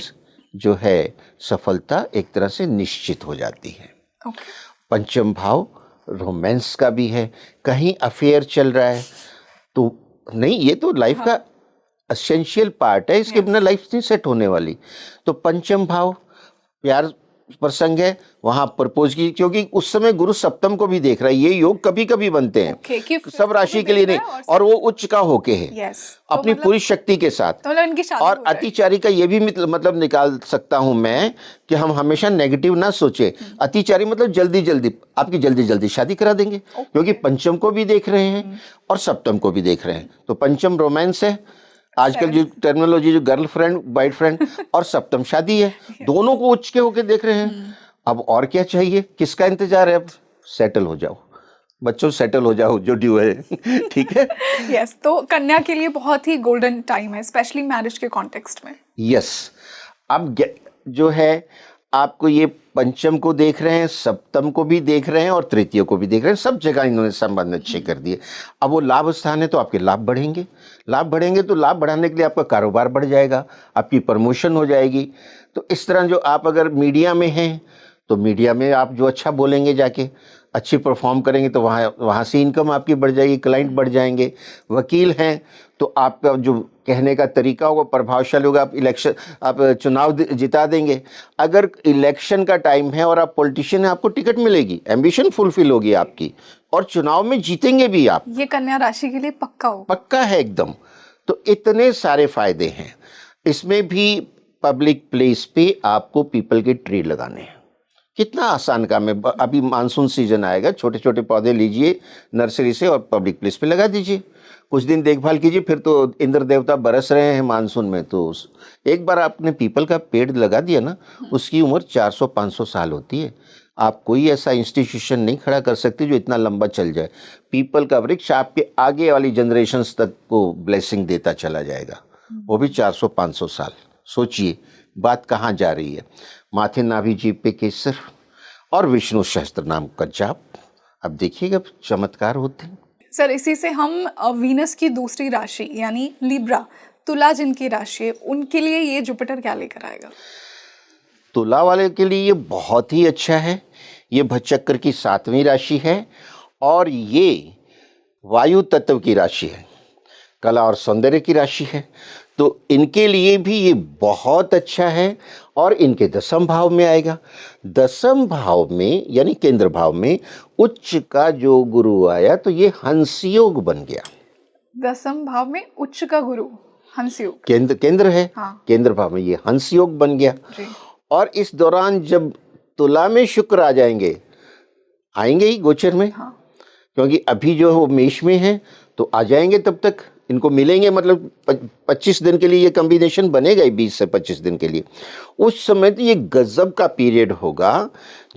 जो है सफलता एक तरह से निश्चित हो जाती है। पंचम भाव रोमांस का भी है। कहीं अफेयर चल रहा है तो नहीं, ये तो लाइफ का एसेंशियल पार्ट है, इसके बिना लाइफ नहीं सेट होने वाली। तो पंचम भाव प्यार प्रसंग है, वहां प्रपोज की, क्योंकि उस समय गुरु सप्तम को भी देख रहा है। ये योग कभी कभी बनते हैं, सब राशि के लिए नहीं, और वो उच्च का होके है, अपनी पूरी शक्ति के साथ। और अतिचारी का ये भी मतलब निकाल सकता हूं मैं कि हम हमेशा नेगेटिव ना सोचे। अतिचारी मतलब जल्दी जल्दी, आपकी जल्दी जल्दी शादी करा देंगे, क्योंकि पंचम को भी देख रहे हैं और सप्तम को भी देख रहे हैं। तो पंचम रोमांस है, आजकल जो टर्मिनोलॉजी, जो गर्लफ्रेंड बॉयफ्रेंड, और सप्तम शादी है, दोनों को उच्च के होके देख रहे हैं। अब और क्या चाहिए, किसका इंतजार है? अब सेटल हो जाओ बच्चों, सेटल हो जाओ, जो ड्यू है। ठीक है। यस, तो कन्या के लिए बहुत ही गोल्डन टाइम है, स्पेशली मैरिज के कॉन्टेक्स्ट में। यस, अब जो है आपको ये पंचम को देख रहे हैं, सप्तम को भी देख रहे हैं, और तृतीय को भी देख रहे हैं। सब जगह इन्होंने संबंध अच्छे कर दिए। अब वो लाभ स्थान है, तो आपके लाभ बढ़ेंगे। लाभ बढ़ेंगे तो लाभ बढ़ाने के लिए आपका कारोबार बढ़ जाएगा, आपकी प्रमोशन हो जाएगी। तो इस तरह जो आप अगर मीडिया में हैं तो मीडिया में आप जो अच्छा बोलेंगे जाके, अच्छी परफॉर्म करेंगे तो वहाँ से इनकम आपकी बढ़ जाएगी, क्लाइंट बढ़ जाएंगे। वकील हैं तो आपका जो कहने का तरीका होगा प्रभावशाली होगा, आप चुनाव जिता देंगे। अगर इलेक्शन का टाइम है और आप पॉलिटिशियन हैं, आपको टिकट मिलेगी, एम्बिशन फुलफिल होगी आपकी, और चुनाव में जीतेंगे भी आप। ये कन्या राशि के लिए पक्का हो, पक्का है एकदम। तो इतने सारे फायदे हैं। इसमें भी पब्लिक प्लेस पे आपको पीपल के ट्री लगाने हैं। कितना आसान काम है। अभी मानसून सीजन आएगा, छोटे छोटे पौधे लीजिए नर्सरी से और पब्लिक प्लेस पे लगा दीजिए। कुछ दिन देखभाल कीजिए, फिर तो इंद्र देवता बरस रहे हैं मानसून में, तो एक बार आपने पीपल का पेड़ लगा दिया ना, उसकी उम्र 400-500 साल होती है। आप कोई ऐसा इंस्टीट्यूशन नहीं खड़ा कर सकते जो इतना लंबा चल जाए। पीपल का वृक्ष आपके आगे वाली जनरेशन्स तक को ब्लेसिंग देता चला जाएगा, वो भी 400-500 साल। सोचिए बात कहाँ जा रही है। माथे नाभि जीभ पे केसर और विष्णु सहस्त्र नाम का जाप। अब देखिएगा चमत्कार होते हैं। सर इसी से हम वीनस की दूसरी राशि यानी लिब्रा, तुला जिनकी राशि है, उनके लिए ये जुपिटर क्या लेकर आएगा? तुला वाले के लिए ये बहुत ही अच्छा है। ये भचक्र की 7वीं राशि है और ये वायु तत्व की राशि है, कला और सौंदर्य की राशि है। तो इनके लिए भी ये बहुत अच्छा है और इनके 10वें भाव में आएगा। 10वें भाव में यानी केंद्र भाव में उच्च का जो गुरु आया तो ये हंस योग बन गया। 10वें भाव में उच्च का गुरु हंस योग, केंद्र है। हाँ। केंद्र भाव में ये हंस योग बन गया। जी। और इस दौरान जब तुला में शुक्र आएंगे ही गोचर में, हाँ। क्योंकि अभी जो है वो मेष में है, तो आ जाएंगे तब तक इनको मिलेंगे। मतलब 25 दिन के लिए ये कॉम्बिनेशन बनेगा ही, 20 से 25 दिन के लिए। उस समय तो ये गजब का पीरियड होगा।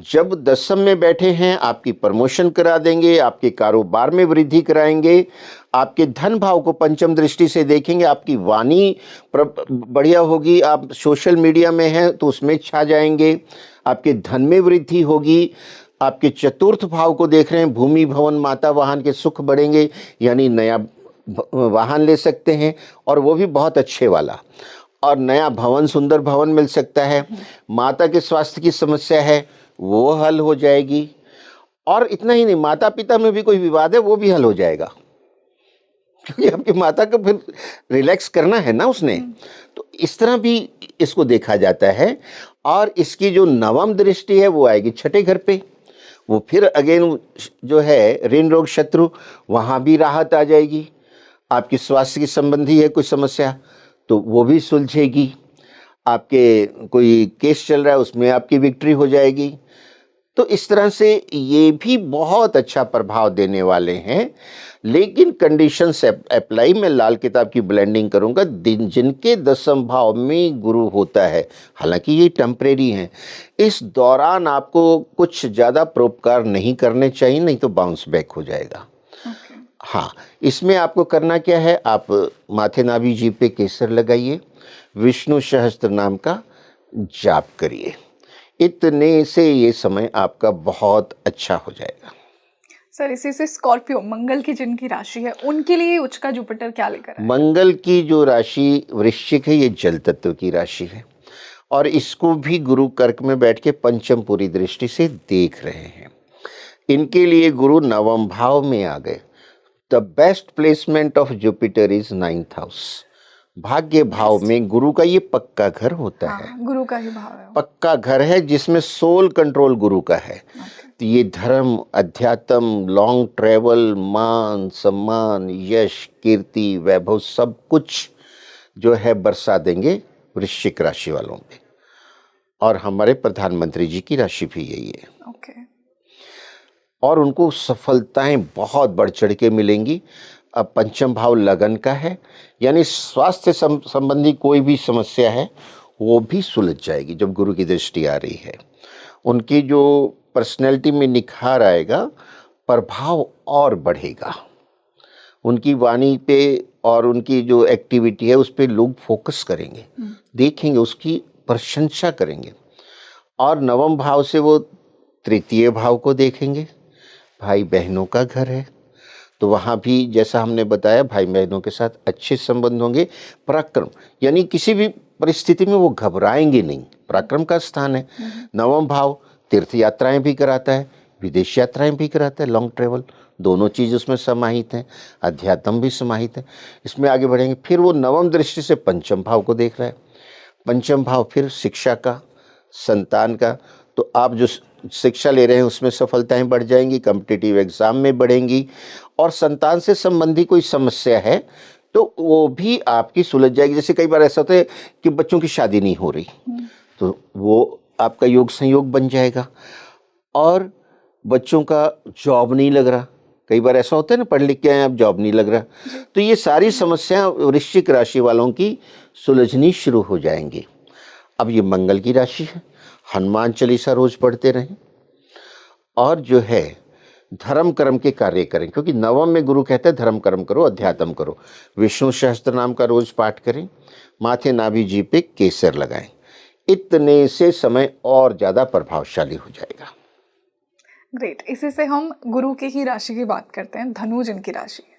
जब 10वें में बैठे हैं, आपकी प्रमोशन करा देंगे, आपके कारोबार में वृद्धि कराएंगे, आपके धन भाव को पंचम दृष्टि से देखेंगे, आपकी वाणी बढ़िया होगी। आप सोशल मीडिया में हैं तो उसमें छा जाएंगे, आपके धन में वृद्धि होगी। आपके चतुर्थ भाव को देख रहे हैं, भूमि भवन माता वाहन के सुख बढ़ेंगे, यानी नया वाहन ले सकते हैं और वो भी बहुत अच्छे वाला, और नया भवन, सुंदर भवन मिल सकता है। माता के स्वास्थ्य की समस्या है वो हल हो जाएगी। और इतना ही नहीं, माता पिता में भी कोई विवाद है वो भी हल हो जाएगा, क्योंकि आपकी माता को फिर रिलैक्स करना है ना उसने। तो इस तरह भी इसको देखा जाता है। और इसकी जो 9वीं दृष्टि है वो आएगी 6ठे घर पे। वो फिर अगेन जो है ऋण रोग शत्रु, वहाँ भी राहत आ जाएगी। आपकी स्वास्थ्य की संबंधी है कुछ समस्या तो वो भी सुलझेगी। आपके कोई केस चल रहा है उसमें आपकी विक्ट्री हो जाएगी। तो इस तरह से ये भी बहुत अच्छा प्रभाव देने वाले हैं। लेकिन कंडीशन से अप्लाई, मैं लाल किताब की ब्लेंडिंग करूंगा। दिन जिनके 10वें भाव में गुरु होता है, हालांकि ये टेम्परेरी हैं, इस दौरान आपको कुछ ज़्यादा परोपकार नहीं करने चाहिए, नहीं तो बाउंस बैक हो जाएगा। हाँ, इसमें आपको करना क्या है, आप माथे नाभि जीभ पे केसर लगाइए, विष्णु सहस्त्र नाम का जाप करिए। इतने से ये समय आपका बहुत अच्छा हो जाएगा। सर इसी से स्कॉर्पियो, मंगल की जिनकी राशि है, उनके लिए उच्च का जुपिटर क्या लेकर आएगा? मंगल की जो राशि वृश्चिक है, ये जल तत्व की राशि है और इसको भी गुरु कर्क में बैठ के पंचम पूरी दृष्टि से देख रहे हैं। इनके लिए गुरु 9वें भाव में आ गए। The best placement of Jupiter is 9th house. भाग्य भाव में गुरु का ये पक्का घर होता है। गुरु का ही भाव है, पक्का घर है जिसमें सोल कंट्रोल गुरु का है। तो ये धर्म, अध्यात्म, लॉन्ग ट्रेवल, मान सम्मान, यश, कीर्ति, वैभव सब कुछ जो है बरसा देंगे वृश्चिक राशि वालों पे। और हमारे प्रधानमंत्री जी की राशि भी यही है। और उनको सफलताएं बहुत बढ़ चढ़ के मिलेंगी। अब पंचम भाव लगन का है, यानी स्वास्थ्य संबंधी कोई भी समस्या है वो भी सुलझ जाएगी जब गुरु की दृष्टि आ रही है। उनकी जो पर्सनैलिटी में निखार आएगा, प्रभाव और बढ़ेगा। उनकी वाणी पे और उनकी जो एक्टिविटी है उस पे लोग फोकस करेंगे, देखेंगे, उसकी प्रशंसा करेंगे। और 9वें भाव से वो 3य भाव को देखेंगे। भाई बहनों का घर है तो वहाँ भी जैसा हमने बताया भाई बहनों के साथ अच्छे संबंध होंगे। पराक्रम, यानी किसी भी परिस्थिति में वो घबराएंगे नहीं, पराक्रम का स्थान है। 9वां भाव तीर्थ यात्राएं भी कराता है, विदेश यात्राएं भी कराता है, लॉन्ग ट्रेवल, दोनों चीज़ उसमें समाहित हैं, अध्यात्म भी समाहित है। इसमें आगे बढ़ेंगे, फिर वो नवम दृष्टि से पंचम भाव को देख रहा है। पंचम भाव फिर शिक्षा का, संतान का, तो आप जो शिक्षा ले रहे हैं उसमें सफलताएं बढ़ जाएंगी, कॉम्पिटिटिव एग्जाम में बढ़ेंगी, और संतान से संबंधी कोई समस्या है तो वो भी आपकी सुलझ जाएगी। जैसे कई बार ऐसा होता है कि बच्चों की शादी नहीं हो रही, तो वो आपका योग संयोग बन जाएगा। और बच्चों का जॉब नहीं लग रहा, कई बार ऐसा होता है ना, पढ़ लिख के आए अब जॉब नहीं लग रहा, तो ये सारी समस्याएं वृश्चिक राशि वालों की सुलझनी शुरू हो जाएंगी। अब ये मंगल की राशि है, हनुमान चालीसा रोज पढ़ते रहें, और जो है धर्म कर्म के कार्य करें, क्योंकि नवम में गुरु कहता है धर्म कर्म करो, अध्यात्म करो। विष्णु सहस्त्र नाम का रोज पाठ करें, माथे नाभि जी पे केसर लगाएं, इतने से समय और ज़्यादा प्रभावशाली हो जाएगा। ग्रेट। इसी से हम गुरु की ही राशि की बात करते हैं, धनु जिनकी राशि है,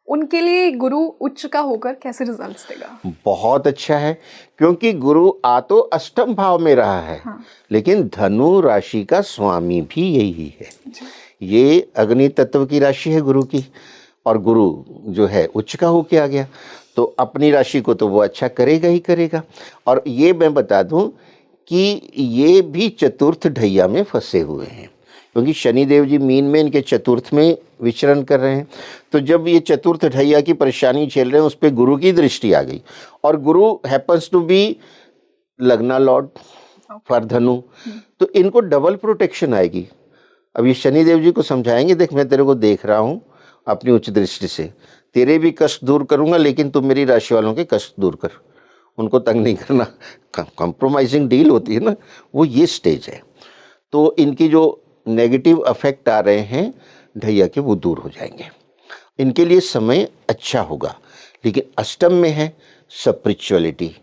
उनके लिए गुरु उच्च का होकर कैसे रिजल्ट्स देगा? बहुत अच्छा है, क्योंकि गुरु आ तो अष्टम भाव में रहा है, लेकिन धनु राशि का स्वामी भी यही है। ये अग्नि तत्व की राशि है गुरु की, और गुरु जो है उच्च का होके आ गया, तो अपनी राशि को तो वो अच्छा करेगा ही करेगा। और ये मैं बता दूं कि ये भी चतुर्थ ढैया में फंसे हुए हैं, क्योंकि शनिदेव जी मीन में इनके चतुर्थ में विचरण कर रहे हैं। तो जब ये चतुर्थ ढैया की परेशानी झेल रहे हैं, उस पर गुरु की दृष्टि आ गई, और गुरु हैपन्स टू बी लग्ना लॉर्ड फॉर धनु, तो इनको डबल प्रोटेक्शन आएगी। अब ये शनिदेव जी को समझाएंगे, देख मैं तेरे को देख रहा हूँ अपनी उच्च दृष्टि से, तेरे भी कष्ट दूर करूँगा, लेकिन तुम मेरी राशि वालों के कष्ट दूर कर, उनको तंग नहीं करना। कॉम्प्रोमाइजिंग डील होती है ना, वो ये स्टेज है। तो इनकी जो नेगेटिव अफेक्ट आ रहे हैं ढैया के, वो दूर हो जाएंगे, इनके लिए समय अच्छा होगा। लेकिन अष्टम में है स्पिरिचुअलिटी,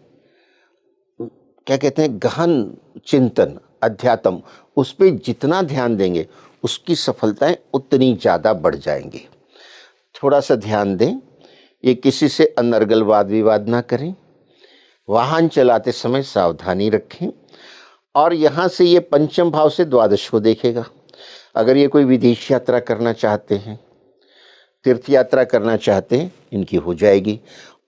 क्या कहते हैं, गहन चिंतन, अध्यात्म, उस पर जितना ध्यान देंगे उसकी सफलताएं उतनी ज़्यादा बढ़ जाएंगी। थोड़ा सा ध्यान दें, ये किसी से अनर्गल वाद विवाद ना करें, वाहन चलाते समय सावधानी रखें, और यहाँ से ये पंचम भाव से द्वादश को देखेगा। अगर ये कोई विदेश यात्रा करना चाहते हैं, तीर्थ यात्रा करना चाहते हैं, इनकी हो जाएगी।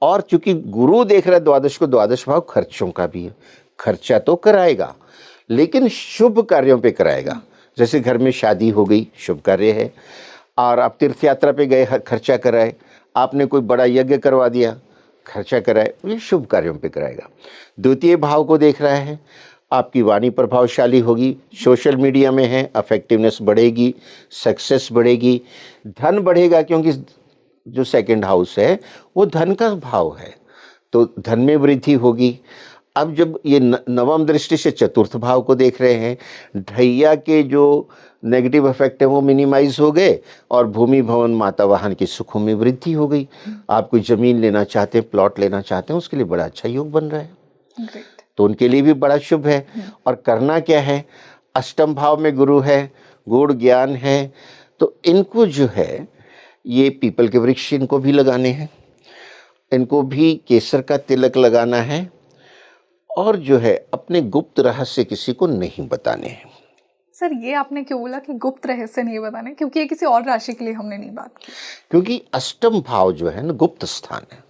और चूंकि गुरु देख रहा है द्वादश को, द्वादश भाव खर्चों का भी है, खर्चा तो कराएगा लेकिन शुभ कार्यों पे कराएगा। जैसे घर में शादी हो गई, शुभ कार्य है, और आप तीर्थ यात्रा पे गए, खर्चा कराए, आपने कोई बड़ा यज्ञ करवा दिया, खर्चा कराए, ये शुभ कार्यों पे कराएगा। द्वितीय भाव को देख रहा है, आपकी वाणी प्रभावशाली होगी, सोशल मीडिया में है, अफेक्टिवनेस बढ़ेगी, सक्सेस बढ़ेगी, धन बढ़ेगा, क्योंकि जो सेकंड हाउस है वो धन का भाव है, तो धन में वृद्धि होगी। अब जब ये नवम दृष्टि से चतुर्थ भाव को देख रहे हैं, ढैया के जो नेगेटिव इफेक्ट है वो मिनिमाइज हो गए, और भूमि भवन माता वाहन के सुखों में वृद्धि हो गई। आप कोई ज़मीन लेना चाहते हैं, प्लॉट लेना चाहते हैं, उसके लिए बड़ा अच्छा योग बन रहा है, तो उनके लिए भी बड़ा शुभ है। और करना क्या है, अष्टम भाव में गुरु है, गुण ज्ञान है, तो इनको जो है ये पीपल के वृक्ष इनको भी लगाने हैं, इनको भी केसर का तिलक लगाना है, और जो है अपने गुप्त रहस्य किसी को नहीं बताने हैं। सर ये आपने क्यों बोला कि गुप्त रहस्य नहीं बताने? क्योंकि ये किसी और राशि के लिए हमने नहीं बात की। क्योंकि अष्टम भाव जो है ना गुप्त स्थान है,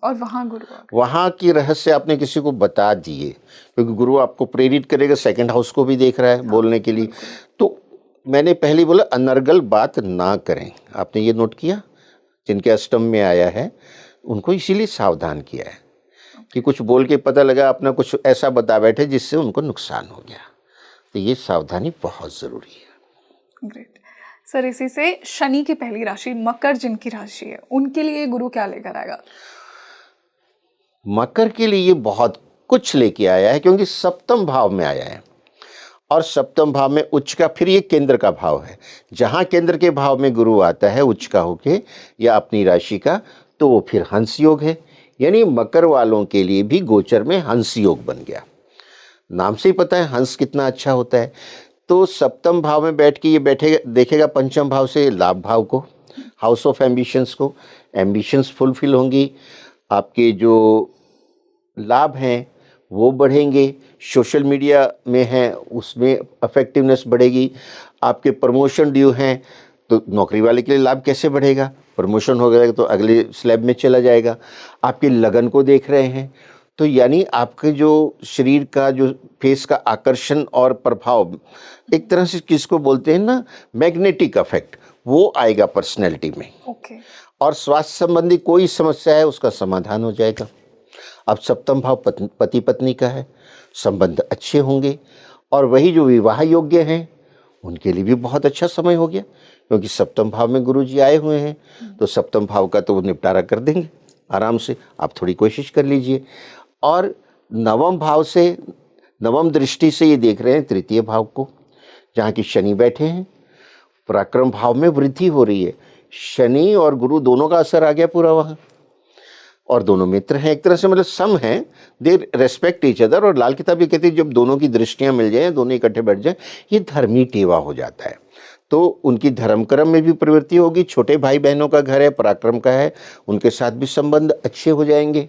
और वहाँ गुरु वहाँ की रहस्य आपने किसी को बता दिए, क्योंकि गुरु आपको प्रेरित करेगा, सेकंड हाउस को भी देख रहा है बोलने के लिए। तो मैंने पहले बोला अनर्गल बात ना करें, आपने ये नोट किया, जिनके अष्टम में आया है उनको इसीलिए सावधान किया है कि कुछ बोल के पता लगा अपना कुछ ऐसा बता बैठे जिससे उनको नुकसान हो गया, तो ये सावधानी बहुत ज़रूरी है। Great sir. इसी से शनि की पहली राशि मकर जिनकी राशि है, उनके लिए गुरु क्या लेकर आएगा? मकर के लिए ये बहुत कुछ लेके आया है, क्योंकि सप्तम भाव में आया है, और सप्तम भाव में उच्च का, फिर ये केंद्र का भाव है। जहाँ केंद्र के भाव में गुरु आता है उच्च का होके या अपनी राशि का, तो वो फिर हंस योग है, यानी मकर वालों के लिए भी गोचर में हंस योग बन गया। नाम से ही पता है हंस कितना अच्छा होता है। तो सप्तम भाव में बैठ के ये बैठेगा, देखेगा पंचम भाव से लाभ भाव को, हाउस ऑफ एम्बिशंस को, एम्बिशंस फुलफिल होंगी, आपके जो लाभ हैं वो बढ़ेंगे। सोशल मीडिया में हैं उसमें इफेक्टिवनेस बढ़ेगी। आपके प्रमोशन ड्यू हैं तो नौकरी वाले के लिए लाभ कैसे बढ़ेगा, प्रमोशन हो गया तो अगले स्लैब में चला जाएगा। आपकी लगन को देख रहे हैं तो यानी आपके जो शरीर का जो फेस का आकर्षण और प्रभाव, एक तरह से किसको बोलते हैं ना, मैग्नेटिक इफेक्ट, वो आएगा पर्सनैलिटी में। ओके। और स्वास्थ्य संबंधी कोई समस्या है उसका समाधान हो जाएगा। अब सप्तम भाव पति पत्नी का है, संबंध अच्छे होंगे। और वही जो विवाह योग्य हैं उनके लिए भी बहुत अच्छा समय हो गया, क्योंकि सप्तम भाव में गुरु जी आए हुए हैं, तो सप्तम भाव का तो वो निपटारा कर देंगे आराम से। आप थोड़ी कोशिश कर लीजिए। और नवम भाव से, नवम दृष्टि से ये देख रहे हैं तृतीय भाव को, जहाँ की शनि बैठे हैं। पराक्रम भाव में वृद्धि हो रही है, शनि और गुरु दोनों का असर आ गया पूरा वहाँ, और दोनों मित्र हैं एक तरह से, मतलब सम हैं, दे रेस्पेक्ट ईच अदर। और लाल किताब ये कहती है जब दोनों की दृष्टियां मिल जाएं, दोनों इकट्ठे बैठ जाएं, ये धर्मी टेवा हो जाता है। तो उनकी धर्म कर्म में भी प्रवृत्ति होगी। छोटे भाई बहनों का घर है, पराक्रम का है, उनके साथ भी संबंध अच्छे हो जाएंगे।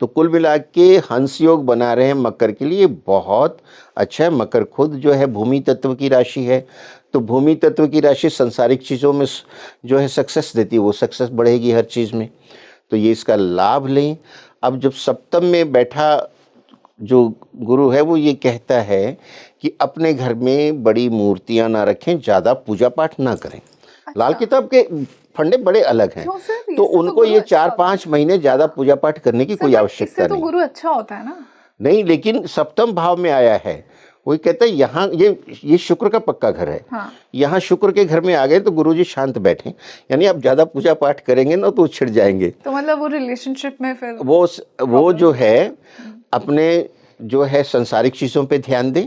तो कुल मिला के हंस योग बना रहे हैं मकर के लिए, बहुत अच्छा है। मकर खुद जो है भूमि तत्व की राशि है, तो भूमि तत्व की राशि संसारिक चीज़ों में जो है सक्सेस देती है, वो सक्सेस बढ़ेगी हर चीज़ में, तो ये इसका लाभ लें। अब जब सप्तम में बैठा जो गुरु है वो ये कहता है कि अपने घर में बड़ी मूर्तियां ना रखें, ज़्यादा पूजा पाठ ना करें। लाल किताब के फंडे बड़े अलग हैं, क्यों सर? तो इससे उनको गुरु ये अच्छा होता 4-5 महीने ज़्यादा पूजा पाठ करने की सर, कोई बट आवश्यकता इससे तो नहीं। गुरु अच्छा होता है ना। नहीं, लेकिन सप्तम भाव में आया है, वही कहता है यहाँ ये शुक्र का पक्का घर है। हाँ। यहाँ शुक्र के घर में आ गए तो गुरुजी शांत बैठे, यानी आप ज़्यादा पूजा पाठ करेंगे ना तो छिड़ जाएंगे। तो मतलब वो रिलेशनशिप में फिर वो जो है अपने जो है संसारिक चीज़ों पे ध्यान दें,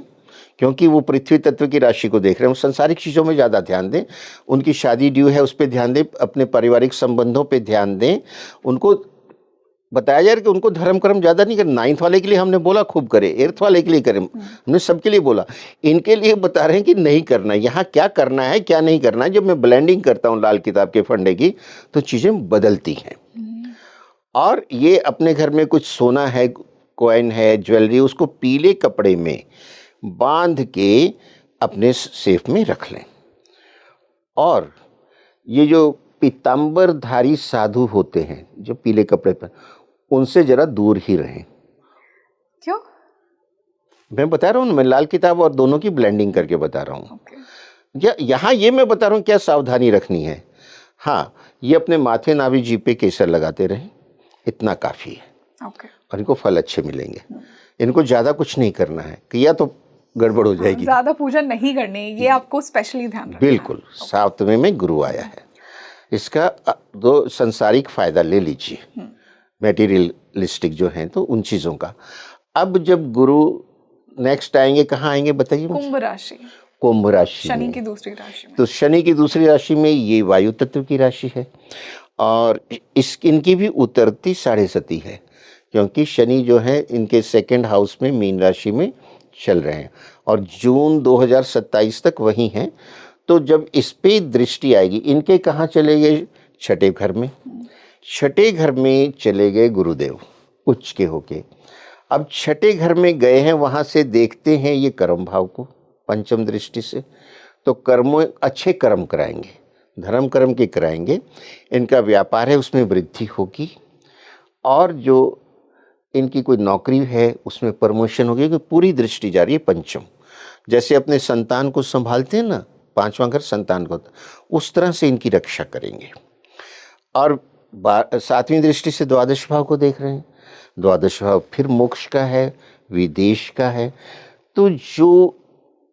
क्योंकि वो पृथ्वी तत्व की राशि को देख रहे हैं, वो संसारिक चीज़ों में ज़्यादा ध्यान दें। उनकी शादी ड्यू है उस पर ध्यान दें, अपने पारिवारिक संबंधों पे ध्यान दें। उनको बताया जा रहा है कि उनको धर्म कर्म ज़्यादा नहीं करना। 9th वाले के लिए हमने बोला खूब करे, 8th वाले के लिए करें, हमने सबके लिए बोला। इनके लिए बता रहे हैं कि नहीं करना, यहाँ क्या करना है क्या नहीं करना है। जब मैं ब्लेंडिंग करता हूँ लाल किताब के फंडे की तो चीज़ें बदलती हैं। और ये अपने घर में कुछ सोना है, कॉइन है, ज्वेलरी, उसको पीले कपड़े में बांध के अपने सेफ में रख लें। और ये जो पीताम्बरधारी साधु होते हैं जो पीले कपड़े पर, उनसे जरा दूर ही रहें। क्यों? मैं बता रहा हूँ, मैं लाल किताब और दोनों की ब्लेंडिंग करके बता रहा हूँ। यहाँ ये मैं बता रहा हूँ क्या सावधानी रखनी है। हाँ, ये अपने माथे नाभि जीभ पे केसर लगाते रहें, इतना काफ़ी है। और इनको फल अच्छे मिलेंगे। इनको ज़्यादा कुछ नहीं करना है, किया तो गड़बड़ हो जाएगी। ज़्यादा पूजा नहीं करनी है, ये आपको स्पेशली ध्यान रखना है। बिल्कुल। 7वें में गुरु आया है, इसका दो सांसारिक फ़ायदा ले लीजिए, मटेरियलिस्टिक जो हैं तो उन चीज़ों का। अब जब गुरु नेक्स्ट आएंगे, कहाँ आएंगे बताइए मुझे? कुंभ राशि, कुंभ राशि, शनि की दूसरी राशि में। तो शनि की दूसरी राशि में ये वायु तत्व की राशि है, और इनकी भी उतरती 7.5 है, क्योंकि शनि जो है इनके 2nd हाउस में मीन राशि में चल रहे हैं और जून 2027 तक वही हैं। तो जब इस पे दृष्टि आएगी, इनके कहाँ चले गए? 6ठे घर में। 6ठे घर में चले गए गुरुदेव उच्च के होके। अब 6ठे घर में गए हैं, वहाँ से देखते हैं ये कर्म भाव को पंचम दृष्टि से, तो कर्म अच्छे कर्म कराएंगे, धर्म कर्म के कराएंगे। इनका व्यापार है उसमें वृद्धि होगी, और जो इनकी कोई नौकरी है उसमें प्रमोशन होगी, क्योंकि पूरी दृष्टि जा रही है पंचम। जैसे अपने संतान को संभालते हैं ना, 5वां घर संतान को, उस तरह से इनकी रक्षा करेंगे। और 7वीं दृष्टि से द्वादश भाव को देख रहे हैं। द्वादश भाव फिर मोक्ष का है, विदेश का है। तो जो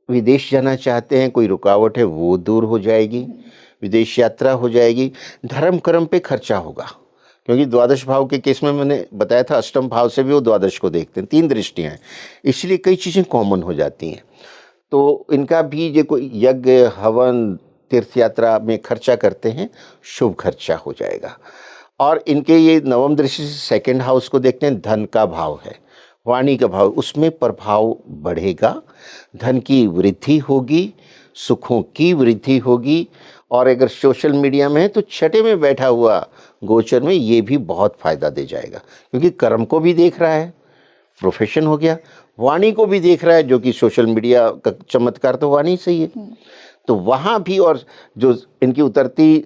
विदेश जाना चाहते हैं, कोई रुकावट है वो दूर हो जाएगी, विदेश यात्रा हो जाएगी। धर्म कर्म पे खर्चा होगा, क्योंकि द्वादश भाव के केस में मैंने बताया था 8म भाव से भी वो द्वादश को देखते हैं, 3 दृष्टियाँ हैं, इसलिए कई चीज़ें कॉमन हो जाती हैं। तो इनका भी जो कोई यज्ञ हवन तीर्थ यात्रा में खर्चा करते हैं, शुभ खर्चा हो जाएगा। और इनके ये नवम दृष्टि से 2nd हाउस को देखते हैं, धन का भाव है, वाणी का भाव, उसमें प्रभाव बढ़ेगा, धन की वृद्धि होगी, सुखों की वृद्धि होगी। और अगर सोशल मीडिया में है तो 6ठे में बैठा हुआ गोचर में ये भी बहुत फायदा दे जाएगा, क्योंकि कर्म को भी देख रहा है, प्रोफेशन हो गया। वाणी को भी देख रहा है, जो कि सोशल मीडिया का चमत्कार तो वाणी से ही है। तो वहाँ भी, और जो इनकी उतरती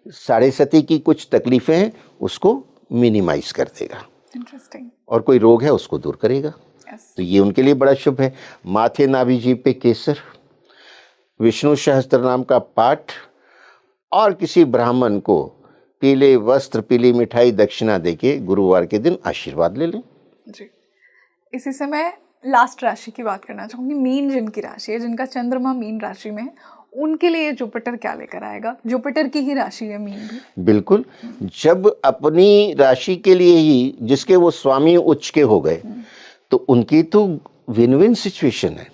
साढ़े सती की कुछ तकलीफें हैं उसको मिनिमाइज कर देगा, इंटरेस्टिंग। और कोई रोग है उसको दूर करेगा। यस। तो ये उनके लिए बड़ा शुभ है। माथे नाभि जीभ पे केसर, विष्णु सहस्त्र नाम का पाठ, और किसी ब्राह्मण को पीले वस्त्र पीली मिठाई दक्षिणा देके गुरुवार के दिन आशीर्वाद ले लें। जी, इसी से मैं लास्ट राशि की बात करना चाहूँगी। मीन जिनकी राशि है, जिनका चंद्रमा मीन राशि में है, उनके लिए जुपिटर क्या लेकर आएगा? जुपिटर की ही राशि है मीन भी। बिल्कुल, जब अपनी राशि के लिए ही जिसके वो स्वामी उच्च के हो गए, तो उनकी तो विन विन सिचुएशन है।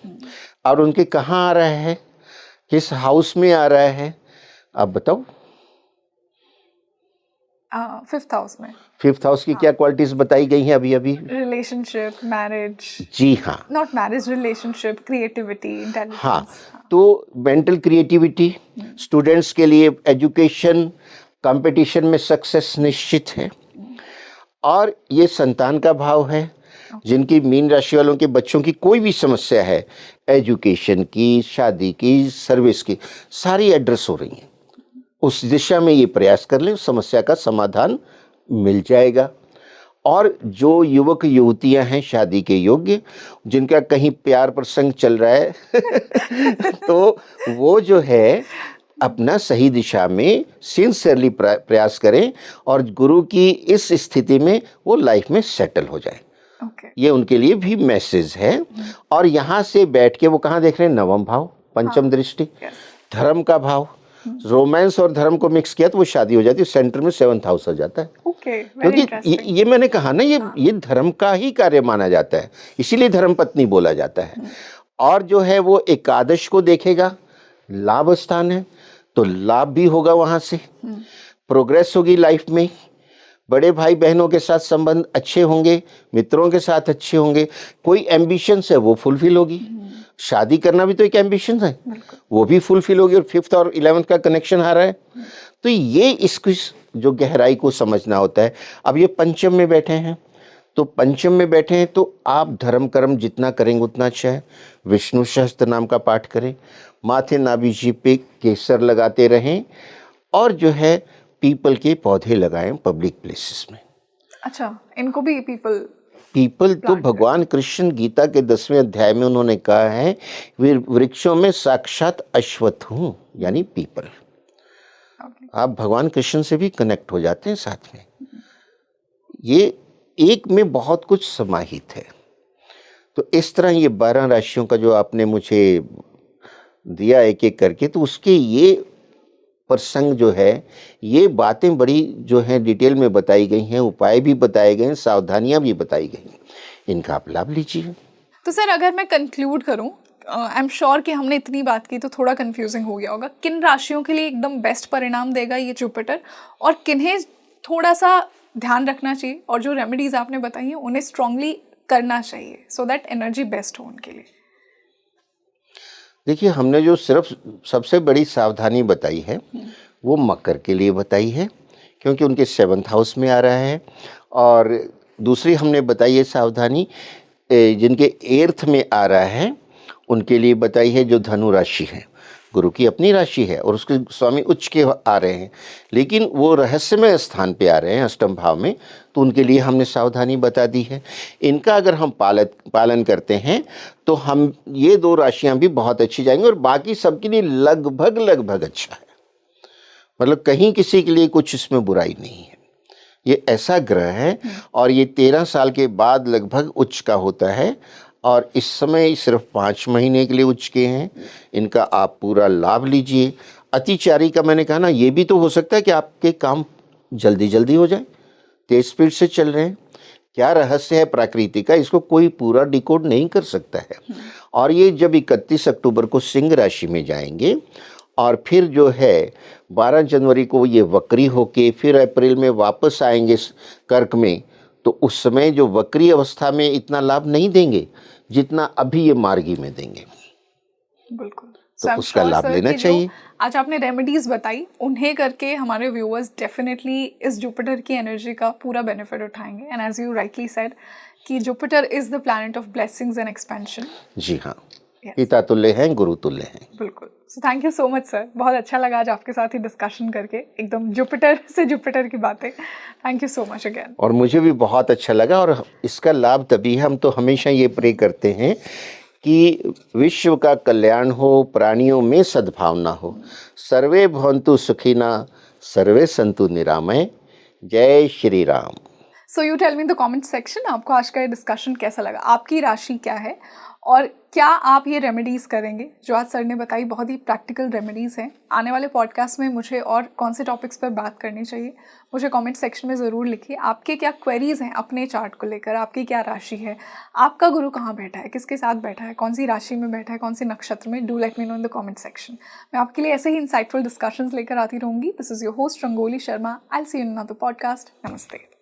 और उनके कहाँ आ रहा है, किस हाउस में आ रहा है, आप बताओ। 5th हाउस में। 5th हाउस की क्या क्वालिटीज बताई गई हैं अभी अभी? Relationship, marriage. जी हाँ, not marriage, relationship, creativity, intelligence. हाँ। तो मेंटल क्रिएटिविटी, स्टूडेंट्स के लिए एजुकेशन, कंपटीशन में सक्सेस निश्चित है। और ये संतान का भाव है। जिनकी मीन राशि वालों के बच्चों की कोई भी समस्या है, एजुकेशन की, शादी की, सर्विस की, सारी एड्रेस हो रही हैं। उस दिशा में ये प्रयास कर लें, उस समस्या का समाधान मिल जाएगा। और जो युवक युवतियां हैं शादी के योग्य, जिनका कहीं प्यार प्रसंग चल रहा है तो वो जो है अपना सही दिशा में सिंसियरली प्रयास करें, और गुरु की इस स्थिति में वो लाइफ में सेटल हो जाए। ये उनके लिए भी मैसेज है। और यहाँ से बैठ के वो कहाँ देख रहे हैं? नवम भाव, पंचम दृष्टि, धर्म का भाव। रोमांस और धर्म को मिक्स किया तो वो शादी हो जाती है, सेंटर में 7th हाउस आ जाता है। क्योंकि ये मैंने कहा ना, ये धर्म का ही कार्य माना जाता है, इसीलिए धर्म पत्नी बोला जाता है। और जो है वो एकादश को देखेगा, लाभ स्थान है, तो लाभ भी होगा, वहां से प्रोग्रेस होगी लाइफ में। बड़े भाई बहनों के साथ संबंध अच्छे होंगे, मित्रों के साथ अच्छे होंगे। कोई एम्बिशंस है वो फुलफिल होगी। शादी करना भी तो एक एम्बिशन है, वो भी फुलफिल होगी। और 5th और 11th का कनेक्शन आ रहा है, तो ये इसकी जो गहराई को समझना होता है। अब ये पंचम में बैठे हैं, तो पंचम में बैठे हैं तो आप धर्म कर्म जितना करेंगे उतना अच्छा है। विष्णु सहस्त्र नाम का पाठ करें, माथे नाभि जीभ पे केसर लगाते रहें, और जो है पीपल के पौधे लगाएं पब्लिक प्लेसेस में। अच्छा, इनको भी पीपल तो भगवान कृष्ण गीता के 10वें अध्याय में उन्होंने कहा है, वे वृक्षों में साक्षात अश्वत्थ हूँ, यानी पीपल। आप भगवान कृष्ण से भी कनेक्ट हो जाते हैं साथ में। ये एक में बहुत कुछ समाहित है। तो इस तरह ये 12 राशियों का जो आपने मुझे दिया एक एक करके, तो उसके ये प्रसंग जो है, ये बातें बड़ी जो हैं डिटेल में बताई गई हैं, उपाय भी बताए गए हैं, सावधानियां भी बताई गई हैं। इनका आप लाभ लीजिए। तो सर, अगर मैं कंक्लूड करूं, आई एम श्योर कि हमने इतनी बात की तो थोड़ा कंफ्यूजिंग हो गया होगा। किन राशियों के लिए एकदम बेस्ट परिणाम देगा ये जुपिटर, और किन्हें थोड़ा सा ध्यान रखना चाहिए, और जो रेमेडीज आपने बताई हैं उन्हें स्ट्रांगली करना चाहिए, सो दैट एनर्जी बेस्ट हो उनके लिए? देखिए, हमने जो सिर्फ सबसे बड़ी सावधानी बताई है वो मकर के लिए बताई है, क्योंकि उनके 7th हाउस में आ रहा है। और दूसरी हमने बताई है सावधानी जिनके 8th में आ रहा है, उनके लिए बताई है जो धनु राशि है। गुरु की अपनी राशि है और उसके स्वामी उच्च के आ रहे हैं, लेकिन वो रहस्यमय स्थान पे आ रहे हैं, अष्टम भाव में, तो उनके लिए हमने सावधानी बता दी है। इनका अगर हम पालन करते हैं तो हम ये 2 राशियां भी बहुत अच्छी जाएंगी, और बाकी सबके लिए लगभग अच्छा है। मतलब कहीं किसी के लिए कुछ इसमें बुराई नहीं है। ये ऐसा ग्रह है, और ये 13 साल के बाद लगभग उच्च का होता है, और इस समय सिर्फ 5 महीने के लिए उच्च के हैं। इनका आप पूरा लाभ लीजिए। अतिचारी का मैंने कहा ना, ये भी तो हो सकता है कि आपके काम जल्दी हो जाए, तेज स्पीड से चल रहे हैं। क्या रहस्य है प्रकृति का, इसको कोई पूरा डिकोड नहीं कर सकता है। और ये जब 31 अक्टूबर को सिंह राशि में जाएंगे, और फिर जो है 12 जनवरी को ये वक्री होके फिर अप्रैल में वापस आएंगे कर्क में, तो उस समय जो वक्री अवस्था में इतना लाभ नहीं देंगे जितना अभी ये मार्गी में देंगे। बिल्कुल, तो उसका लाभ लेना चाहिए। आज आपने रेमेडीज बताई, उन्हें करके हमारे व्यूअर्स डेफिनेटली इस जुपिटर की एनर्जी का पूरा बेनिफिट उठाएंगे। And as you rightly said कि Jupiter is the planet of blessings and expansion. जी हाँ, Yes. पिता तुल्य हैं, गुरु तुल्य हैं। बिल्कुल। So thank you so much sir, बहुत अच्छा लगा आज आपके साथ ही डिस्कशन करके, एकदम जुपिटर से जुपिटर की बातें। Thank you so much again. और मुझे भी बहुत अच्छा लगा, और इसका लाभ तभी हम तो हमेशा ये प्रे करते हैं कि विश्व का कल्याण हो, प्राणियों में सद्भावना हो। सर्वे भवन्तु सुखिना, सर्वे सन्तु निरामय। जय Shri Ram. So you tell me in the comment section, आपको आज का ये डिस्कशन कैसा लगा, आपकी राशि क्या है और क्या आप ये रेमेडीज़ करेंगे जो आज सर ने बताई, बहुत ही प्रैक्टिकल रेमेडीज़ हैं। आने वाले पॉडकास्ट में मुझे और कौन से टॉपिक्स पर बात करनी चाहिए, मुझे कमेंट सेक्शन में ज़रूर लिखिए। आपके क्या क्वेरीज़ हैं अपने चार्ट को लेकर, आपकी क्या राशि है, आपका गुरु कहाँ बैठा है, किसके साथ बैठा है, कौन सी राशि में बैठा है, कौन सी नक्षत्र में, do let me know in the comment section. मैं आपके लिए ऐसे ही इंसाइटफुल डिस्कशंस लेकर आती रहूँगी। This is your host rangoli Sharma. I will see you in another podcast. नमस्ते।